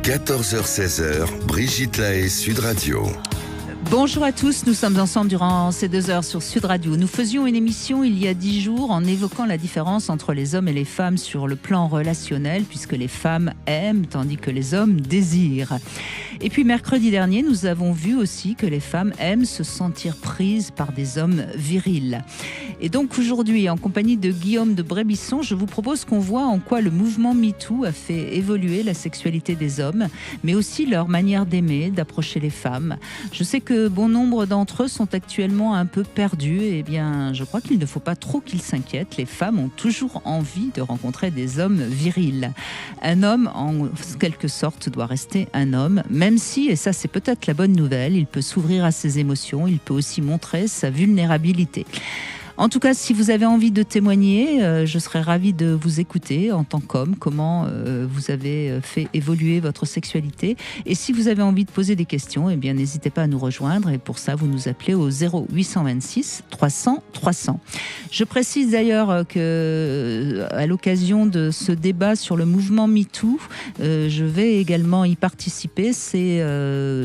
14h-16h, Brigitte Lahaie, Sud Radio. Bonjour à tous, nous sommes ensemble durant ces 2 heures sur Sud Radio. Nous faisions une émission il y a 10 jours en évoquant la différence entre les hommes et les femmes sur le plan relationnel, puisque les femmes aiment tandis que les hommes désirent. Et puis mercredi dernier, nous avons vu aussi que les femmes aiment se sentir prises par des hommes virils. Et donc aujourd'hui, en compagnie de Guillaume de Brébisson, je vous propose qu'on voit en quoi le mouvement MeToo a fait évoluer la sexualité des hommes, mais aussi leur manière d'aimer, d'approcher les femmes. Je sais que bon nombre d'entre eux sont actuellement un peu perdus. Eh bien, je crois qu'il ne faut pas trop qu'ils s'inquiètent. Les femmes ont toujours envie de rencontrer des hommes virils. Un homme, en quelque sorte, doit rester un homme, même si, et ça c'est peut-être la bonne nouvelle, il peut s'ouvrir à ses émotions, il peut aussi montrer sa vulnérabilité. En tout cas, si vous avez envie de témoigner, je serais ravie de vous écouter en tant qu'homme, comment vous avez fait évoluer votre sexualité. Et si vous avez envie de poser des questions, eh bien, n'hésitez pas à nous rejoindre. Et pour ça, vous nous appelez au 0826 300 300. Je précise d'ailleurs que, à l'occasion de ce débat sur le mouvement MeToo, je vais également y participer. C'est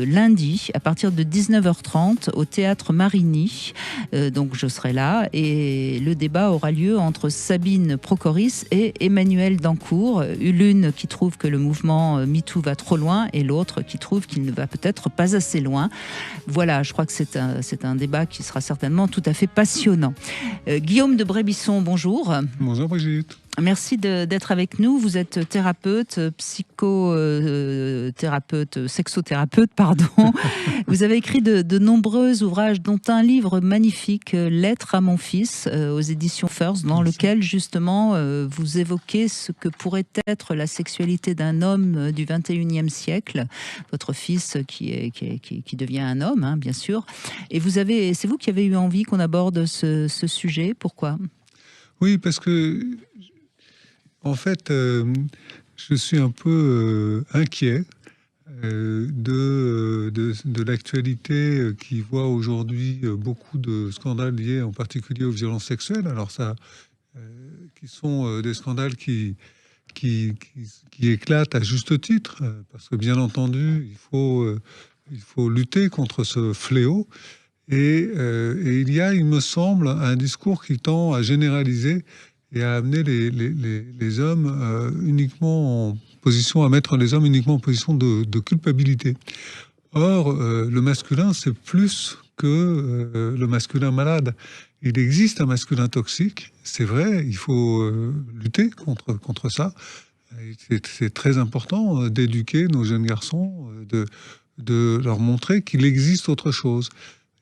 lundi, à partir de 19h30, au Théâtre Marigny. Donc, je serai là. Et le débat aura lieu entre Sabine Procoris et Emmanuel Dancourt, l'une qui trouve que le mouvement MeToo va trop loin et l'autre qui trouve qu'il ne va peut-être pas assez loin. Voilà, je crois que c'est un débat qui sera certainement tout à fait passionnant. Guillaume de Brébisson, bonjour. Bonjour Brigitte. Merci d'être avec nous. Vous êtes thérapeute, psychothérapeute, sexothérapeute, pardon. Vous avez écrit de nombreux ouvrages, dont un livre magnifique, Lettre à mon fils, aux éditions First, dans lequel justement vous évoquez ce que pourrait être la sexualité d'un homme du 21e siècle. Votre fils qui devient un homme, hein, bien sûr. Et c'est vous qui avez eu envie qu'on aborde ce sujet. Pourquoi ? Oui, parce que en fait, je suis un peu inquiet de l'actualité qui voit aujourd'hui beaucoup de scandales liés en particulier aux violences sexuelles. Alors ça, qui sont des scandales qui éclatent à juste titre, parce que bien entendu, il faut lutter contre ce fléau. Et il y a, il me semble, un discours qui tend à généraliser et à amener les hommes uniquement en position, à mettre les hommes uniquement en position de culpabilité. Or, le masculin, c'est plus que le masculin malade. Il existe un masculin toxique, c'est vrai, il faut lutter contre ça. C'est très important d'éduquer nos jeunes garçons, de leur montrer qu'il existe autre chose.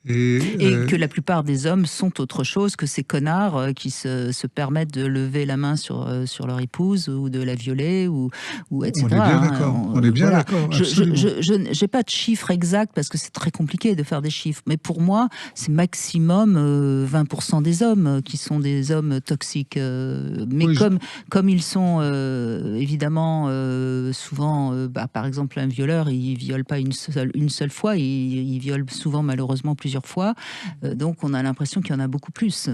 Et que la plupart des hommes sont autre chose que ces connards qui se permettent de lever la main sur leur épouse ou de la violer ou etc. On est bien d'accord. On est bien d'accord. Je n'ai pas de chiffres exacts parce que c'est très compliqué de faire des chiffres. Mais pour moi, c'est maximum 20% des hommes qui sont des hommes toxiques. Mais oui, comme ils sont évidemment souvent, par exemple, un violeur, il viole pas une seule fois, il viole souvent malheureusement plusieurs fois, donc on a l'impression qu'il y en a beaucoup plus.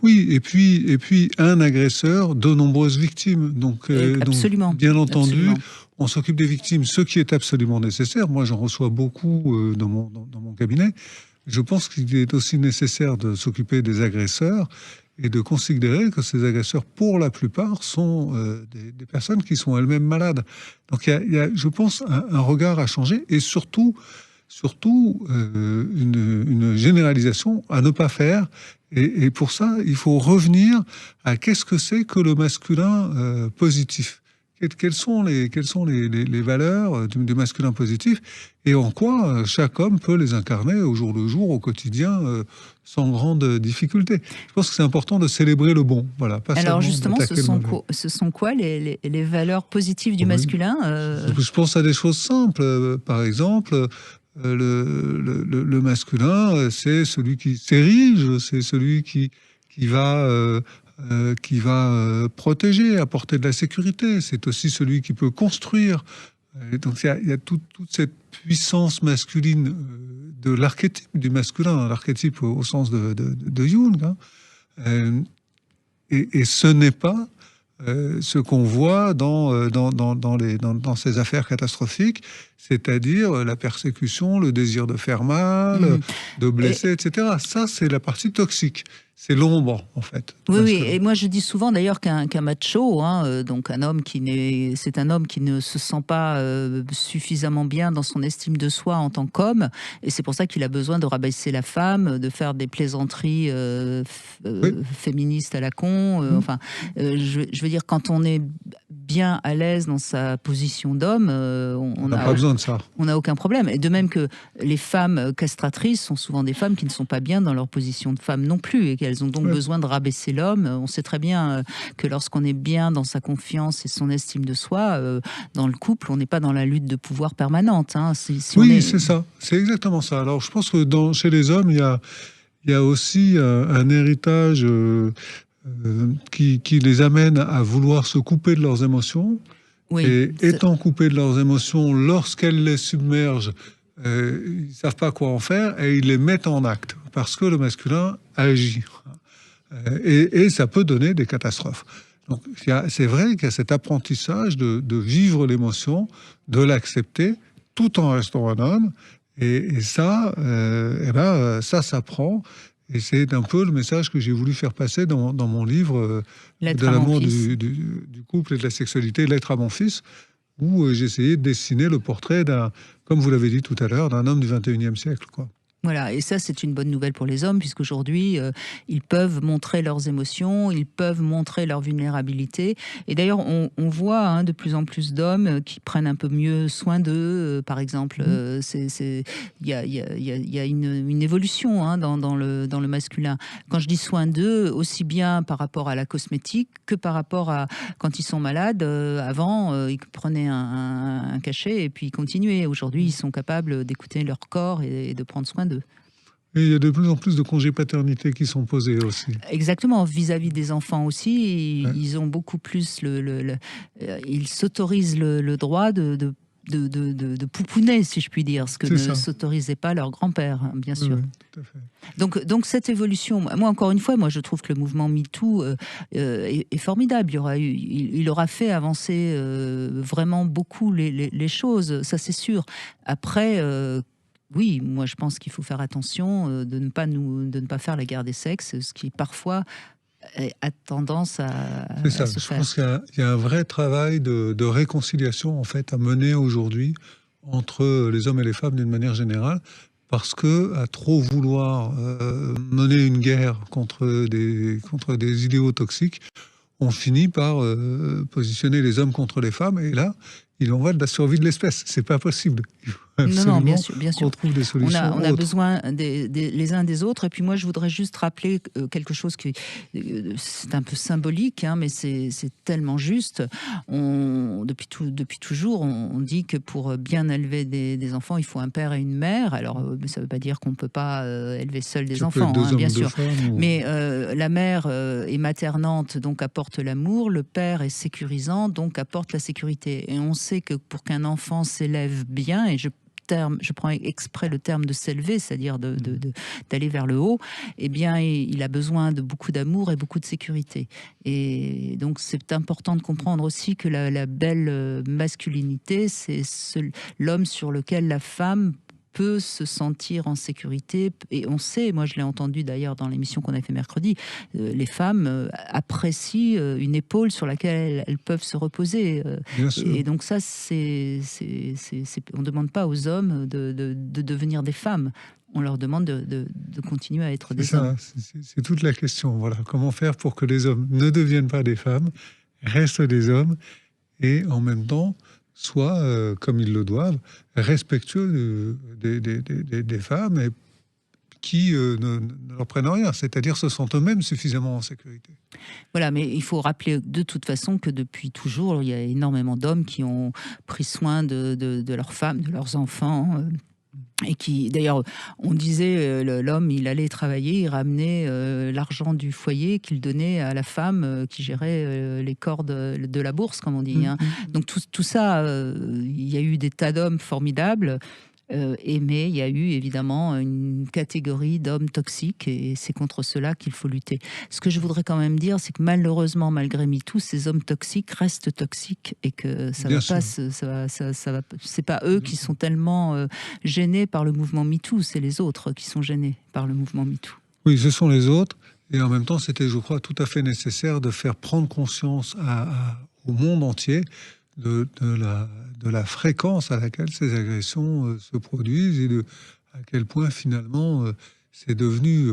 Oui, et puis un agresseur, de nombreuses victimes. Donc, absolument. Donc bien entendu, absolument. On s'occupe des victimes, ce qui est absolument nécessaire. Moi, j'en reçois beaucoup dans mon cabinet. Je pense qu'il est aussi nécessaire de s'occuper des agresseurs et de considérer que ces agresseurs, pour la plupart, sont des personnes qui sont elles-mêmes malades. Donc il y a, je pense, un regard à changer et surtout une généralisation à ne pas faire. Et pour ça, il faut revenir à qu'est-ce que c'est que le masculin positif. Quelles sont les valeurs du masculin positif et en quoi chaque homme peut les incarner au jour le jour, au quotidien, sans grande difficulté. Je pense que c'est important de célébrer le bon. Voilà, pas alors justement, ce sont quoi les valeurs positives du masculin Je pense à des choses simples. Par exemple, le masculin, c'est celui qui s'érige, c'est celui qui va protéger, apporter de la sécurité. C'est aussi celui qui peut construire. Et donc il y a toute cette puissance masculine de l'archétype du masculin, l'archétype au sens de Jung. Hein. Et ce n'est pas ce qu'on voit dans ces affaires catastrophiques, c'est-à-dire la persécution, le désir de faire mal, de blesser, etc. Ça, c'est la partie toxique. C'est l'ombre, en fait. Oui, et moi je dis souvent d'ailleurs qu'un macho, donc un homme c'est un homme qui ne se sent pas suffisamment bien dans son estime de soi en tant qu'homme, et c'est pour ça qu'il a besoin de rabaisser la femme, de faire des plaisanteries féministes à la con. Je veux dire, quand on est bien à l'aise dans sa position d'homme, on n'a pas besoin de ça. On n'a aucun problème. Et de même que les femmes castratrices sont souvent des femmes qui ne sont pas bien dans leur position de femme non plus, et qu'elles ont donc besoin de rabaisser l'homme. On sait très bien que lorsqu'on est bien dans sa confiance et son estime de soi, dans le couple, on n'est pas dans la lutte de pouvoir permanente. C'est ça. C'est exactement ça. Alors je pense que chez les hommes, il y a aussi un héritage qui les amène à vouloir se couper de leurs émotions. Oui, et étant coupés de leurs émotions, lorsqu'elles les submergent, ils ne savent pas quoi en faire et ils les mettent en acte parce que le masculin agit. Et ça peut donner des catastrophes. Donc c'est vrai qu'il y a cet apprentissage de vivre l'émotion, de l'accepter tout en restant un homme. Et ça, ça s'apprend. Et c'est un peu le message que j'ai voulu faire passer dans mon livre de l'amour du couple et de la sexualité, Lettre à mon fils, où j'ai essayé de dessiner le portrait comme vous l'avez dit tout à l'heure, d'un homme du 21e siècle, quoi. Voilà, et ça c'est une bonne nouvelle pour les hommes, puisqu'aujourd'hui ils peuvent montrer leurs émotions, ils peuvent montrer leur vulnérabilité. Et d'ailleurs on voit de plus en plus d'hommes qui prennent un peu mieux soin d'eux. Par exemple, il y a une évolution dans le masculin. Quand je dis soin d'eux, aussi bien par rapport à la cosmétique que par rapport à quand ils sont malades. Avant, ils prenaient un cachet et puis ils continuaient. Aujourd'hui, ils sont capables d'écouter leur corps et de prendre soin d'eux. Et il y a de plus en plus de congés paternité qui sont posés aussi. Exactement, vis-à-vis des enfants aussi, ils ont beaucoup plus ils s'autorisent le droit de pouponner, si je puis dire, ce que ne s'autorisait pas leur grand-père, bien sûr. Oui, tout à fait. Donc cette évolution, moi encore une fois, je trouve que le mouvement MeToo est formidable. Il aura fait avancer vraiment beaucoup les choses, ça c'est sûr. Après, oui, moi je pense qu'il faut faire attention de ne pas faire la guerre des sexes, ce qui parfois a tendance à se faire. Je pense qu'il y a un vrai travail de réconciliation en fait à mener aujourd'hui entre les hommes et les femmes d'une manière générale, parce que à trop vouloir mener une guerre contre des idéaux toxiques, on finit par positionner les hommes contre les femmes, et là, il en va de la survie de l'espèce. C'est pas possible. Non, bien sûr. On trouve des solutions. On a besoin les uns des autres. Et puis moi, je voudrais juste rappeler quelque chose qui c'est un peu symbolique, mais c'est tellement juste. Depuis toujours, on dit que pour bien élever des enfants, il faut un père et une mère. Alors, ça ne veut pas dire qu'on ne peut pas élever seul des enfants, bien sûr. Mais la mère est maternante, donc apporte l'amour. Le père est sécurisant, donc apporte la sécurité. Et on sait que pour qu'un enfant s'élève bien, et je prends exprès le terme de s'élever, c'est-à-dire d'aller vers le haut, eh bien, il a besoin de beaucoup d'amour et beaucoup de sécurité. Et donc, c'est important de comprendre aussi que la belle masculinité, c'est l'homme sur lequel la femme peut se sentir en sécurité. Et on sait, moi je l'ai entendu d'ailleurs dans l'émission qu'on a fait mercredi, les femmes apprécient une épaule sur laquelle elles peuvent se reposer. Et donc ça, on ne demande pas aux hommes de devenir des femmes. On leur demande de continuer à être des hommes. C'est toute la question. Voilà. Comment faire pour que les hommes ne deviennent pas des femmes, restent des hommes, et en même temps soient, comme ils le doivent, respectueux des femmes, et qui ne leur prennent rien, c'est-à-dire se sentent eux-mêmes suffisamment en sécurité. Voilà, mais il faut rappeler de toute façon que depuis toujours, il y a énormément d'hommes qui ont pris soin de leurs femmes, de leurs enfants, et qui, d'ailleurs, on disait, l'homme, il allait travailler, il ramenait l'argent du foyer qu'il donnait à la femme qui gérait les cordes de la bourse, comme on dit. Donc tout ça, il y a eu des tas d'hommes formidables. Mais il y a eu évidemment une catégorie d'hommes toxiques et c'est contre cela qu'il faut lutter. Ce que je voudrais quand même dire, c'est que malheureusement, malgré MeToo, ces hommes toxiques restent toxiques et que ça Bien va sûr. pas, ça va, c'est pas eux qui sont tellement gênés par le mouvement MeToo, c'est les autres qui sont gênés par le mouvement MeToo. Oui, ce sont les autres. Et en même temps, c'était, je crois, tout à fait nécessaire de faire prendre conscience au monde entier de la fréquence à laquelle ces agressions se produisent et à quel point finalement c'est devenu,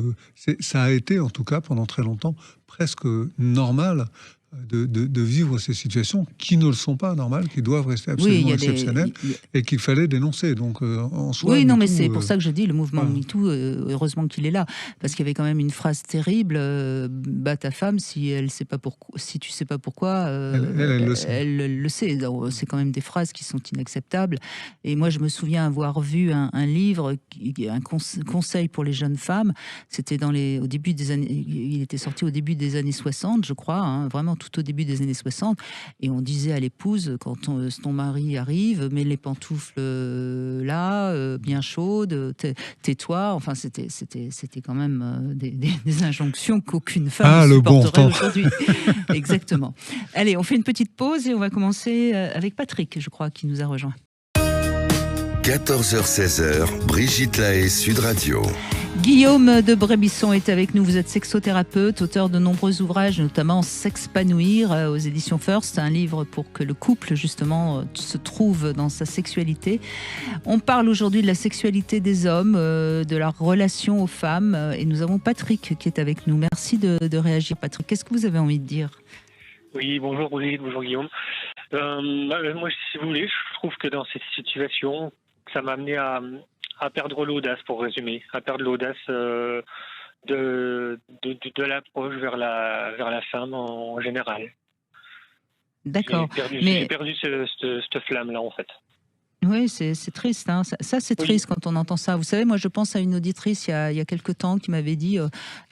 ça a été en tout cas pendant très longtemps presque normal de vivre ces situations qui ne le sont pas normales, qui doivent rester Oui, il absolument y a exceptionnelles et qu'il fallait dénoncer. Donc en soi, Oui, non, mais MeToo, c'est pour ça que je dis le mouvement voilà. MeToo, heureusement qu'il est là, parce qu'il y avait quand même une phrase terrible bats ta femme si elle sait pas pourquoi, si tu sais pas pourquoi, Elle le sait. elle le sait. C'est quand même des phrases qui sont inacceptables. Et moi, je me souviens avoir vu un livre, un conseil pour les jeunes femmes. C'était au début des années, il était sorti au début des années 60, je crois, hein, vraiment tout au début des années 60. Et on disait à l'épouse, quand ton mari arrive, mets les pantoufles là, bien chaudes, tais-toi. Enfin, c'était quand même des injonctions qu'aucune femme Ah, ne le bon supporterait temps. aujourd'hui. Exactement. Allez, on fait une petite pause et on va commencer avec Patrick, je crois, qui nous a rejoint. 14h-16h, Brigitte Lahaie, Sud Radio. Guillaume de Brébisson est avec nous. Vous êtes sexothérapeute, auteur de nombreux ouvrages, notamment S'expanouir aux éditions First, un livre pour que le couple justement se trouve dans sa sexualité. On parle aujourd'hui de la sexualité des hommes, de leur relation aux femmes, et nous avons Patrick qui est avec nous. Merci de réagir, Patrick. Qu'est-ce que vous avez envie de dire ? Oui, bonjour Brigitte, bonjour Guillaume. Moi, si vous voulez, je trouve que dans cette situation, ça m'a amené à perdre l'audace, pour résumer, à perdre l'audace de l'approche vers la femme en général. D'accord. J'ai perdu cette flamme-là, en fait. Oui, c'est triste. Hein. Ça c'est triste quand on entend ça. Vous savez, moi, je pense à une auditrice il y a quelque temps qui m'avait dit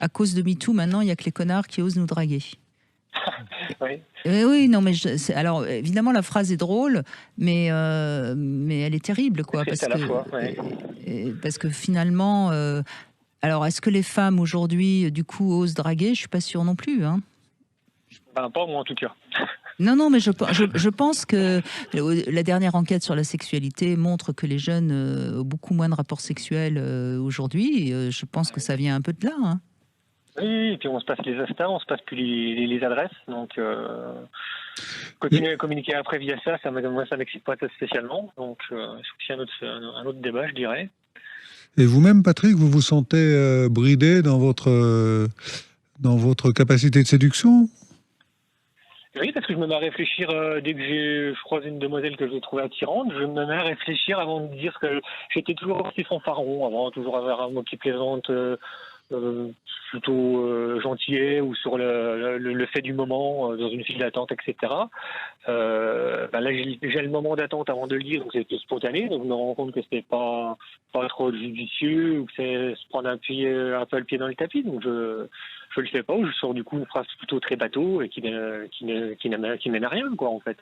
à cause de MeToo, maintenant, il n'y a que les connards qui osent nous draguer. Oui. Oui, non, mais alors évidemment la phrase est drôle, mais elle est terrible, quoi, parce que finalement, alors est-ce que les femmes aujourd'hui, du coup, osent draguer ? Je suis pas sûre non plus, hein. Ben, pas moi en tout cas. Non, mais je pense que la dernière enquête sur la sexualité montre que les jeunes ont beaucoup moins de rapports sexuels aujourd'hui. Je pense que ça vient un peu de là, hein. Oui, et puis on se passe les Insta, on se passe plus les adresses, donc continuer à communiquer après via ça, moi ça m'excite pas spécialement, donc c'est aussi un autre débat, je dirais. Et vous-même, Patrick, vous vous sentez bridé dans votre capacité de séduction ? Oui, parce que je me mets à réfléchir dès que je croise une demoiselle que j'ai trouvée attirante, je me mets à réfléchir avant de dire que j'étais toujours aussi fanfaron, avant toujours avoir un mot qui plaisante. Plutôt gentillet ou sur le fait du moment dans une file d'attente, etc. Là, j'ai le moment d'attente avant de le dire, donc c'était spontané, donc je me rends compte que c'était pas trop judicieux ou que c'est se prendre un peu le pied dans le tapis, donc je le fais pas, ou je sors du coup une phrase plutôt très bateau et qui mène à rien, quoi, en fait.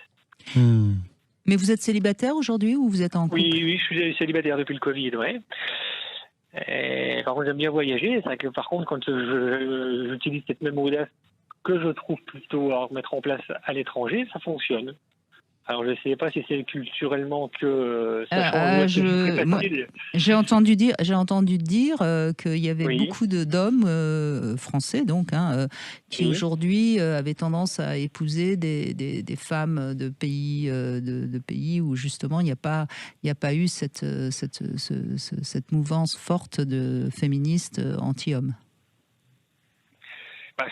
Mais vous êtes célibataire aujourd'hui ou vous êtes en couple ? Oui, je suis célibataire depuis le Covid, ouais. Et, par contre, j'aime bien voyager. C'est vrai que par contre, quand j'utilise cette même audace que je trouve plutôt à remettre en place à l'étranger, ça fonctionne. Alors, je ne sais pas si c'est culturellement que ça change. J'ai entendu dire qu'il y avait beaucoup d'hommes français, donc, qui aujourd'hui avaient tendance à épouser des femmes de pays où justement il n'y a pas eu cette mouvance forte de féministes anti-hommes.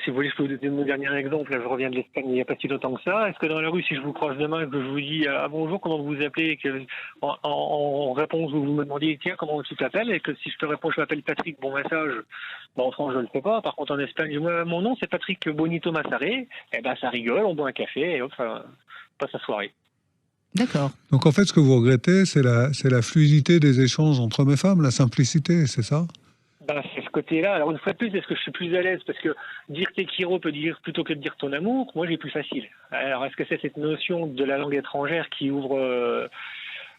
Si vous voulez, je peux vous donner mon dernier exemple. Là, je reviens de l'Espagne il n'y a pas si longtemps que ça. Est-ce que dans la rue, si je vous croise demain et que je vous dis bonjour, comment vous vous appelez, et que en réponse, vous me demandiez tiens, comment tu t'appelles, et que si je te réponds je m'appelle Patrick, bon message, en France, je ne le fais pas. Par contre, en Espagne, mon nom, c'est Patrick Bonito Massaré. Ça rigole, on boit un café et hop, ça passe la soirée. D'accord. Donc en fait, ce que vous regrettez, c'est la fluidité des échanges entre hommes et femmes, la simplicité, c'est ça ? C'est ce côté-là. Alors une fois de plus, est-ce que je suis plus à l'aise parce que dire tes kiro peut dire plutôt que de dire ton amour, moi j'ai plus facile. Alors est-ce que c'est cette notion de la langue étrangère qui ouvre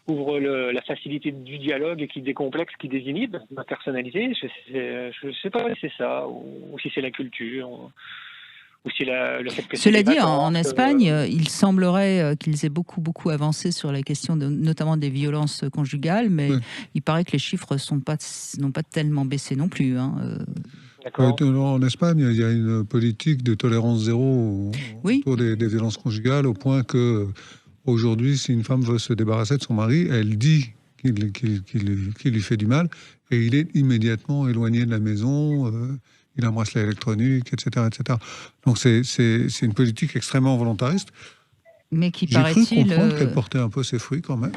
la facilité du dialogue et qui décomplexe, qui désinhibe ma personnalité. Je sais pas si c'est ça, ou si c'est la culture, ou si le fait que... Cela dit, en Espagne, il semblerait qu'ils aient beaucoup avancé sur la question notamment des violences conjugales, mais il paraît que les chiffres n'ont pas tellement baissé non plus. En Espagne, il y a une politique de tolérance zéro autour des violences conjugales, au point que aujourd'hui, si une femme veut se débarrasser de son mari, elle dit qu'il lui fait du mal, et il est immédiatement éloigné de la maison, il un bracelet électronique, etc. Donc c'est une politique extrêmement volontariste. Mais qui J'ai cru paraît-il comprendre qu'elle portait un peu ses fruits quand même.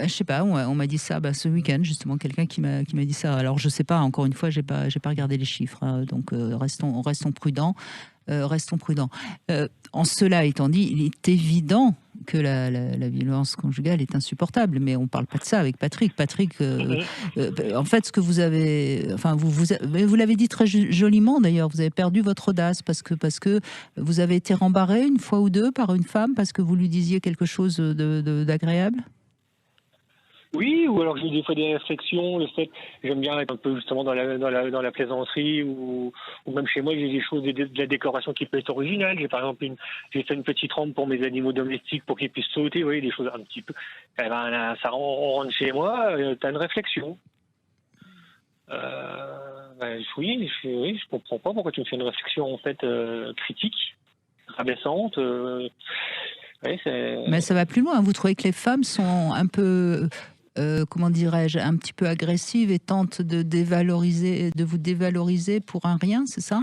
Je sais pas, on m'a dit ça ce week-end, justement, quelqu'un qui m'a dit ça. Alors je sais pas, encore une fois, j'ai pas regardé les chiffres, donc restons prudents. En cela étant dit, il est évident que la violence conjugale est insupportable, mais on parle pas de ça avec Patrick. Patrick, en fait, ce que vous avez, vous l'avez dit très joliment d'ailleurs, vous avez perdu votre audace parce que vous avez été rembarré une fois ou deux par une femme parce que vous lui disiez quelque chose d'agréable. Oui, ou alors j'ai des fois des réflexions, le fait, j'aime bien être un peu justement dans la plaisanterie, ou même chez moi, j'ai des choses, de la décoration qui peut être originale. J'ai fait une petite rampe pour mes animaux domestiques pour qu'ils puissent sauter, vous voyez, des choses un petit peu. Eh ben, là, on rentre chez moi, t'as une réflexion. Oui, je comprends pas pourquoi tu me fais une réflexion en fait critique, rabaissante. Mais ça va plus loin. Vous trouvez que les femmes sont un peu, comment dirais-je, un petit peu agressives et tentent de vous dévaloriser pour un rien, c'est ça?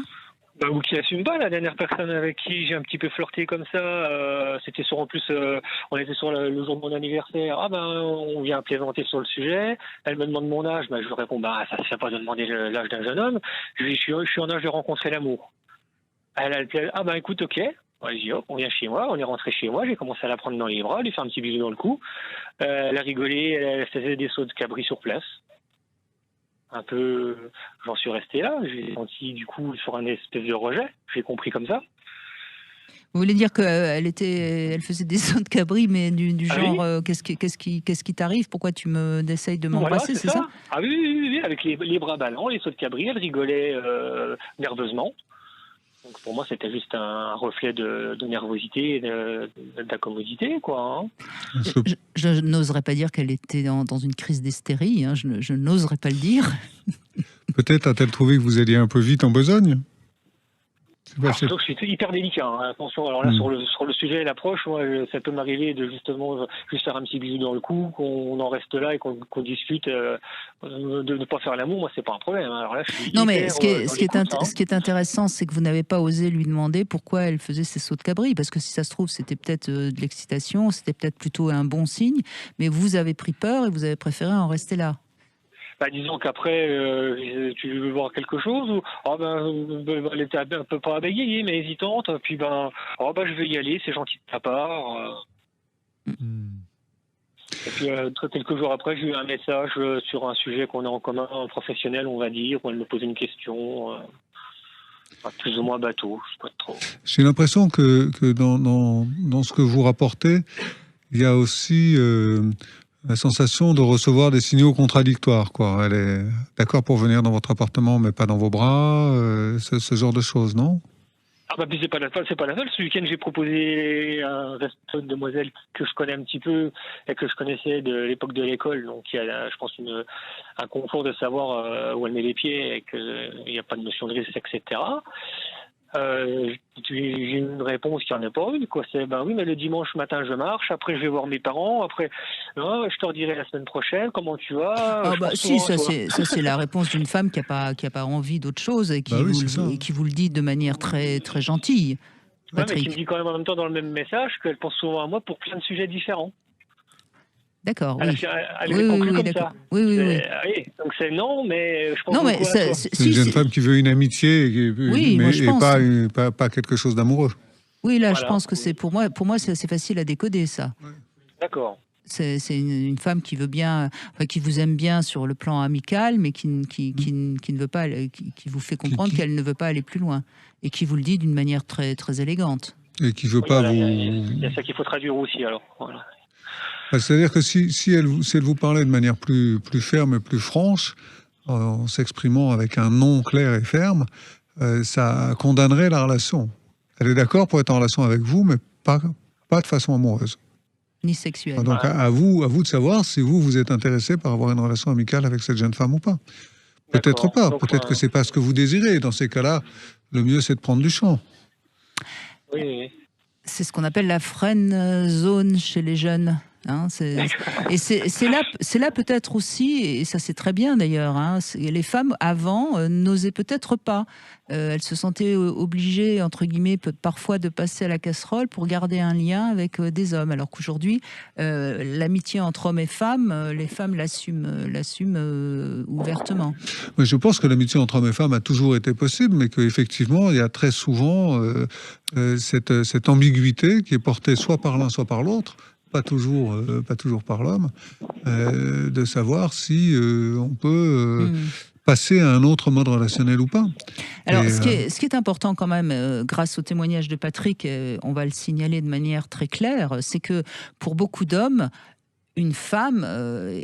Ou qui assume pas. La dernière personne avec qui j'ai un petit peu flirté comme ça, c'était on était sur le jour de mon anniversaire. On vient plaisanter sur le sujet. Elle me demande mon âge. Je lui réponds, ça ne se fait pas de demander l'âge d'un jeune homme. Je suis en âge de rencontrer l'amour. Elle plaît. Écoute, ok. Vas-y, hop, on vient chez moi, on est rentré chez moi, j'ai commencé à la prendre dans les bras, lui faire un petit bisou dans le cou. Elle a rigolé, elle faisait des sauts de cabri sur place. Un peu, j'en suis resté là, j'ai senti du coup sur un espèce de rejet, j'ai compris comme ça. Vous voulez dire qu'elle faisait des sauts de cabri, mais du genre, oui. Qu'est-ce qui t'arrive? Pourquoi tu essayes de m'embrasser, c'est ça? Ah oui, avec les bras ballants, les sauts de cabri, elle rigolait nerveusement. Donc pour moi, c'était juste un reflet de nervosité et d'incommodité, quoi. Je n'oserais pas dire qu'elle était dans une crise d'hystérie, hein. Je n'oserais pas le dire. Peut-être a-t-elle trouvé que vous alliez un peu vite en besogne? Je suis hyper délicat, hein. Attention, alors là, sur le sujet et l'approche, moi, ça peut m'arriver de justement juste faire un petit bisou dans le cou, qu'on en reste là et qu'on discute, de ne pas faire l'amour. Moi, c'est pas un problème. Alors là, non, mais ce qui est intéressant, c'est que vous n'avez pas osé lui demander pourquoi elle faisait ces sauts de cabri, parce que si ça se trouve, c'était peut-être de l'excitation, c'était peut-être plutôt un bon signe, mais vous avez pris peur et vous avez préféré en rester là. Disons qu'après, tu veux voir quelque chose, ou elle était un peu pas bégayée, mais hésitante, puis je vais y aller, c'est gentil de ta part. Et puis quelques jours après, j'ai eu un message sur un sujet qu'on a en commun, professionnel, on va dire, où elle me posait une question, plus ou moins bateau, je sais pas trop. J'ai l'impression que dans ce que vous rapportez, il y a aussi la sensation de recevoir des signaux contradictoires, quoi. Elle est d'accord pour venir dans votre appartement, mais pas dans vos bras, ce genre de choses, non? Puis c'est pas la seule. Ce week-end, j'ai proposé un resto de demoiselle que je connais un petit peu et que je connaissais de l'époque de l'école. Donc il y a, je pense, un confort de savoir où elle met les pieds et qu'il n'y a pas de notion de risque, etc. J'ai une réponse qui en a pas eu, quoi. C'est oui, mais le dimanche matin je marche, après je vais voir mes parents, après je te redirai la semaine prochaine comment tu vas. Ça c'est la réponse d'une femme qui a pas envie d'autre chose et qui vous le dit de manière très très gentille. Mais qui me dit quand même en même temps dans le même message qu'elle pense souvent à moi pour plein de sujets différents. D'accord, oui. Oui, d'accord. Oui. Donc c'est non, mais je pense que c'est une jeune femme qui veut une amitié, mais pas quelque chose d'amoureux. Oui, là, voilà. Je pense que pour moi, c'est assez facile à décoder, ça. Oui. D'accord. C'est une femme qui veut bien, qui vous aime bien sur le plan amical, mais qui ne veut pas, qui vous fait comprendre qu'elle ne veut pas aller plus loin et qui vous le dit d'une manière très très élégante. Et qui veut pas vous. Il y a ça qu'il faut traduire aussi, alors. Voilà. C'est-à-dire que si elle vous parlait de manière plus ferme et plus franche, en s'exprimant avec un non clair et ferme, ça condamnerait la relation. Elle est d'accord pour être en relation avec vous, mais pas de façon amoureuse. Ni sexuelle. Donc à vous de savoir si vous êtes intéressé par avoir une relation amicale avec cette jeune femme ou pas. Peut-être pas, Donc, peut-être que c'est pas ce que vous désirez. Dans ces cas-là, le mieux c'est de prendre du champ. Oui. C'est ce qu'on appelle la friend zone chez les jeunes. Hein, et c'est là peut-être aussi, et ça c'est très bien d'ailleurs, hein, les femmes avant n'osaient peut-être pas. Elles se sentaient obligées, entre guillemets, parfois de passer à la casserole pour garder un lien avec des hommes. Alors qu'aujourd'hui, l'amitié entre hommes et femmes, les femmes l'assument ouvertement. Mais je pense que l'amitié entre hommes et femmes a toujours été possible, mais qu'effectivement, il y a très souvent cette ambiguïté qui est portée soit par l'un, soit par l'autre. Pas toujours par l'homme, de savoir si on peut passer à un autre mode relationnel ou pas. Alors, ce qui est important quand même, grâce au témoignage de Patrick, on va le signaler de manière très claire, c'est que pour beaucoup d'hommes, une femme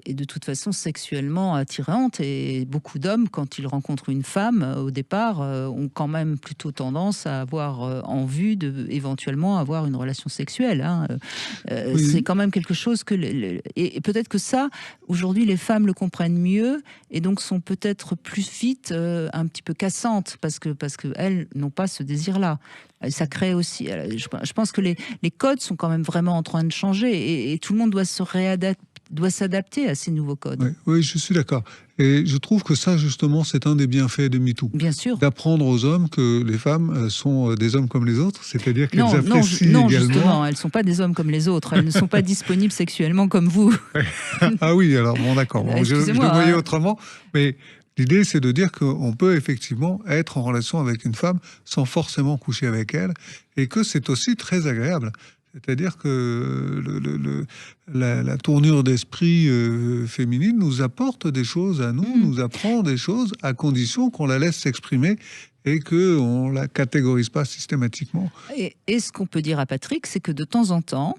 est de toute façon sexuellement attirante, et beaucoup d'hommes, quand ils rencontrent une femme, au départ, ont quand même plutôt tendance à avoir en vue éventuellement avoir une relation sexuelle. Hein. Oui. C'est quand même quelque chose que... et peut-être que ça, aujourd'hui, les femmes le comprennent mieux, et donc sont peut-être plus vite un petit peu cassantes, parce que elles n'ont pas ce désir-là. Ça crée aussi... Je pense que les codes sont quand même vraiment en train de changer, et tout le monde doit s'adapter à ces nouveaux codes. Oui, je suis d'accord. Et je trouve que ça, justement, c'est un des bienfaits de MeToo. Bien sûr. D'apprendre aux hommes que les femmes sont des hommes comme les autres, c'est-à-dire qu'elles apprécient non, également... justement, elles ne sont pas des hommes comme les autres. Elles ne sont pas disponibles sexuellement comme vous. Ah oui, alors bon, d'accord. Bon, je le voyais autrement, mais... L'idée, c'est de dire qu'on peut effectivement être en relation avec une femme sans forcément coucher avec elle, et que c'est aussi très agréable. C'est-à-dire que la tournure d'esprit féminine nous apporte des choses à nous, nous apprend des choses, à condition qu'on la laisse s'exprimer et qu'on ne la catégorise pas systématiquement. Et ce qu'on peut dire à Patrick, c'est que de temps en temps,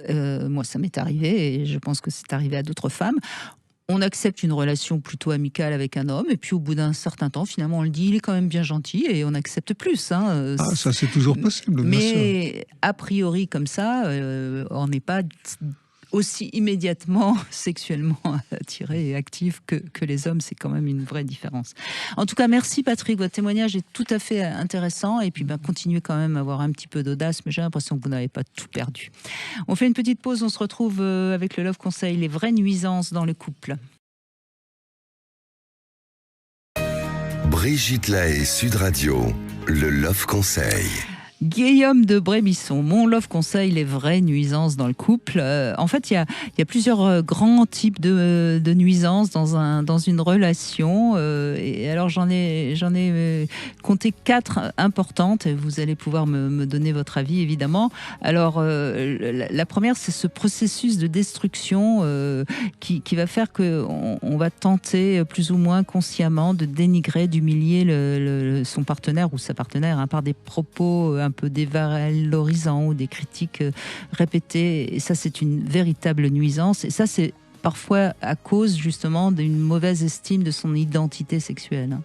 moi ça m'est arrivé, et je pense que c'est arrivé à d'autres femmes, on accepte une relation plutôt amicale avec un homme, et puis au bout d'un certain temps, finalement, on le dit, il est quand même bien gentil, et on n'accepte plus. Hein. Ça, c'est toujours possible, bien sûr. Mais a priori, comme ça, on n'est pas aussi immédiatement sexuellement attiré et actif que les hommes. C'est quand même une vraie différence. En tout cas, merci Patrick, votre témoignage est tout à fait intéressant, et puis continuez quand même à avoir un petit peu d'audace, mais j'ai l'impression que vous n'avez pas tout perdu. On fait une petite pause, on se retrouve avec le Love Conseil, les vraies nuisances dans le couple. Brigitte Lahaie, Sud Radio, le Love Conseil. Guillaume de Brébisson, mon Love Conseil, les vraies nuisances dans le couple. En fait, il y a plusieurs grands types de nuisances dans une relation. Et alors, j'en ai compté 4 importantes. Et vous allez pouvoir me donner votre avis, évidemment. Alors, la première, c'est ce processus de destruction qui va faire qu'on va tenter plus ou moins consciemment de dénigrer, d'humilier son partenaire ou sa partenaire par des propos un peu dévalorisants ou des critiques répétées. Et ça, c'est une véritable nuisance. Et ça, c'est parfois à cause justement d'une mauvaise estime de son identité sexuelle.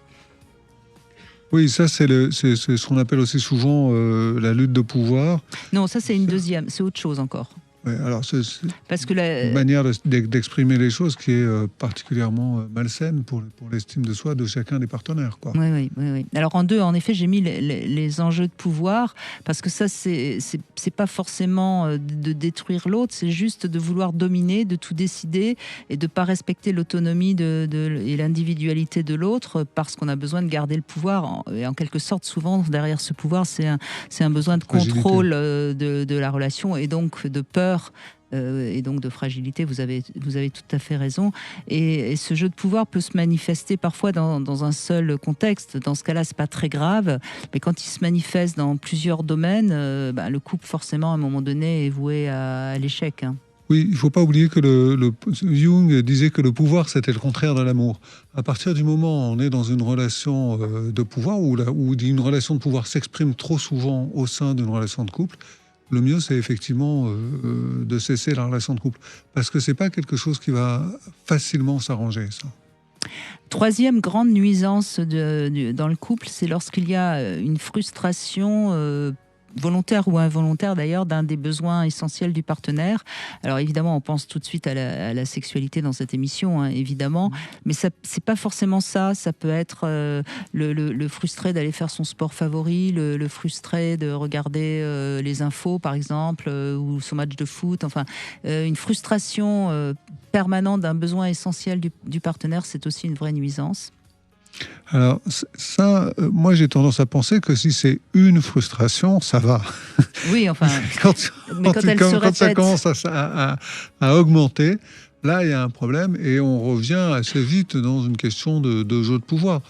Oui, ça c'est ce qu'on appelle aussi souvent la lutte de pouvoir. Non, ça c'est une deuxième, c'est autre chose encore. Ouais, alors c'est parce que une manière d'exprimer les choses qui est particulièrement malsaine pour l'estime de soi de chacun des partenaires, quoi. Oui. Alors en effet, j'ai mis les enjeux de pouvoir, parce que ça, c'est pas forcément de détruire l'autre, c'est juste de vouloir dominer, de tout décider, et de pas respecter l'autonomie et l'individualité de l'autre, parce qu'on a besoin de garder le pouvoir. Et en quelque sorte, souvent, derrière ce pouvoir, c'est un besoin de contrôle de la relation, et donc de peur, et donc de fragilité. Vous avez tout à fait raison. Et ce jeu de pouvoir peut se manifester parfois dans un seul contexte. Dans ce cas-là, c'est pas très grave. Mais quand il se manifeste dans plusieurs domaines, le couple, forcément, à un moment donné, est voué à l'échec. Hein. Oui, il ne faut pas oublier que Jung disait que le pouvoir, c'était le contraire de l'amour. À partir du moment où on est dans une relation de pouvoir, où une relation de pouvoir s'exprime trop souvent au sein d'une relation de couple, le mieux, c'est effectivement de cesser la relation de couple. Parce que c'est pas quelque chose qui va facilement s'arranger, ça. Troisième grande nuisance dans le couple, c'est lorsqu'il y a une frustration volontaire ou involontaire d'ailleurs, d'un des besoins essentiels du partenaire. Alors évidemment, on pense tout de suite à la sexualité dans cette émission, hein, évidemment, mais c'est pas forcément ça. Ça peut être le frustré d'aller faire son sport favori, le frustré de regarder les infos, par exemple, ou son match de foot. Enfin, une frustration permanente d'un besoin essentiel du partenaire, c'est aussi une vraie nuisance. Alors ça, moi j'ai tendance à penser que si c'est une frustration, ça va. Oui, enfin, quand ça commence à augmenter, là il y a un problème et on revient assez vite dans une question de jeu de pouvoir.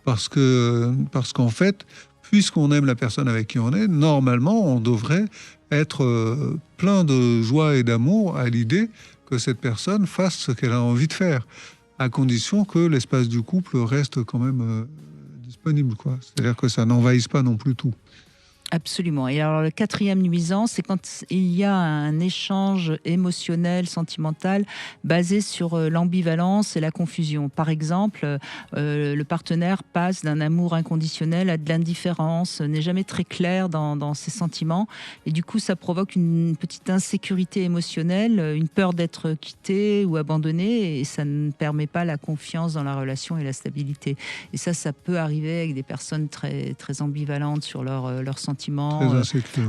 Parce qu'en fait, puisqu'on aime la personne avec qui on est, normalement on devrait être plein de joie et d'amour à l'idée que cette personne fasse ce qu'elle a envie de faire, à condition que l'espace du couple reste quand même disponible, quoi. C'est-à-dire que ça n'envahisse pas non plus tout. Absolument. Et alors, le quatrième nuisance, c'est quand il y a un échange émotionnel, sentimental, basé sur l'ambivalence et la confusion. Par exemple, le partenaire passe d'un amour inconditionnel à de l'indifférence, n'est jamais très clair dans ses sentiments. Et du coup, ça provoque une petite insécurité émotionnelle, une peur d'être quitté ou abandonné, et ça ne permet pas la confiance dans la relation et la stabilité. Et ça peut arriver avec des personnes très, très ambivalentes sur leurs sentiments.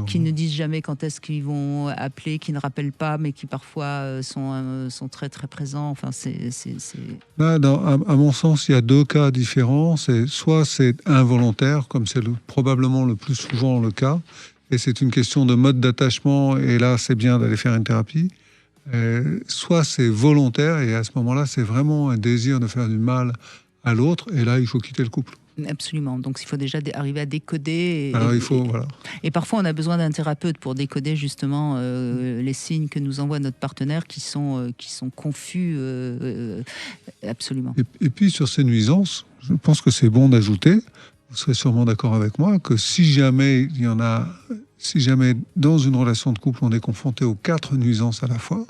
Qui ne disent jamais quand est-ce qu'ils vont appeler, qui ne rappellent pas, mais qui parfois sont très très présents. Enfin, Là, à mon sens, il y a deux cas différents. Soit c'est involontaire, comme c'est probablement le plus souvent le cas, et c'est une question de mode d'attachement, et là c'est bien d'aller faire une thérapie. Soit c'est volontaire, et à ce moment-là, c'est vraiment un désir de faire du mal à l'autre, et là il faut quitter le couple. Absolument. Donc, il faut déjà arriver à décoder. Alors, il faut, voilà. Et parfois, on a besoin d'un thérapeute pour décoder justement les signes que nous envoie notre partenaire qui sont confus. Absolument. Et puis, sur ces nuisances, je pense que c'est bon d'ajouter, vous serez sûrement d'accord avec moi, que si jamais dans une relation de couple, on est confronté aux 4 nuisances à la fois,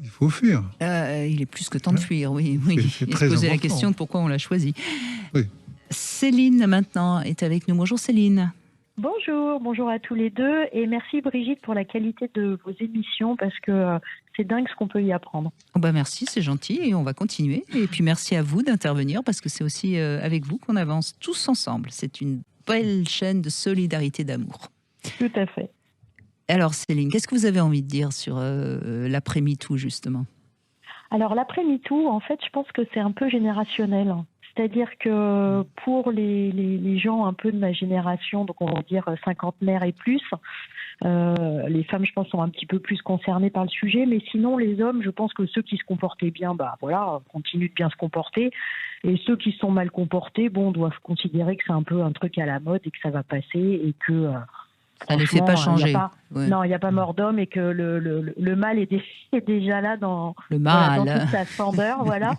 il faut fuir. Il est plus que temps de fuir, oui. C'est et très se poser important. la question de pourquoi on l'a choisi. Oui. Céline, maintenant, est avec nous. Bonjour Céline. Bonjour à tous les deux. Et merci Brigitte pour la qualité de vos émissions parce que c'est dingue ce qu'on peut y apprendre. Oh bah merci, c'est gentil et on va continuer. Et puis merci à vous d'intervenir parce que c'est aussi avec vous qu'on avance tous ensemble. C'est une belle chaîne de solidarité, d'amour. Tout à fait. Alors Céline, qu'est-ce que vous avez envie de dire sur l'après-MeToo justement ? Alors l'après-MeToo, en fait, je pense que c'est un peu générationnel. C'est-à-dire que pour les gens un peu de ma génération, donc on va dire cinquantenaire et plus, les femmes, je pense, sont un petit peu plus concernées par le sujet, mais sinon les hommes, je pense que ceux qui se comportaient bien, continuent de bien se comporter, et ceux qui sont mal comportés, doivent considérer que c'est un peu un truc à la mode et que ça va passer et que ça ne les fait pas changer. Non, il n'y a pas mort d'homme et que le mal est déjà là dans toute sa splendeur, voilà.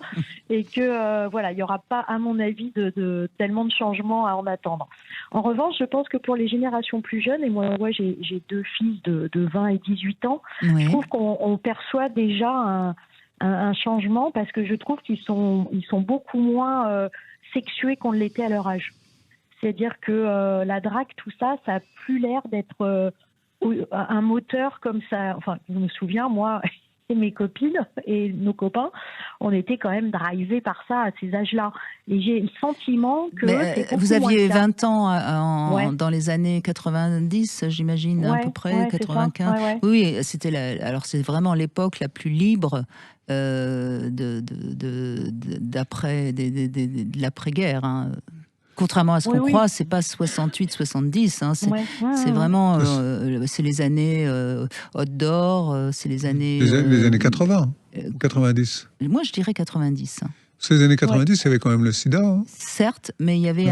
Et que il n'y aura pas, à mon avis, de tellement de changements à en attendre. En revanche, je pense que pour les générations plus jeunes, et moi j'ai 2 fils de 20 et 18 ans, je trouve qu'on perçoit déjà un changement parce que je trouve qu'ils sont beaucoup moins sexués qu'on l'était à leur âge. C'est-à-dire que la drague, tout ça, ça n'a plus l'air d'être un moteur comme ça. Enfin, je me souviens, moi et mes copines et nos copains, on était quand même drivés par ça à ces âges-là. Et j'ai le sentiment que... vous aviez 20 ans dans les années 90, j'imagine, à peu près, 95. Oui, c'était alors c'est vraiment l'époque la plus libre de l'après-guerre, hein. Contrairement à ce qu'on croit, c'est pas 68-70, hein, c'est vraiment c'est les années Haute d'Or, c'est les années... Les années 80, 90. Moi, je dirais 90. Ces années 90, il y avait quand même le sida. Hein. Certes, mais il y avait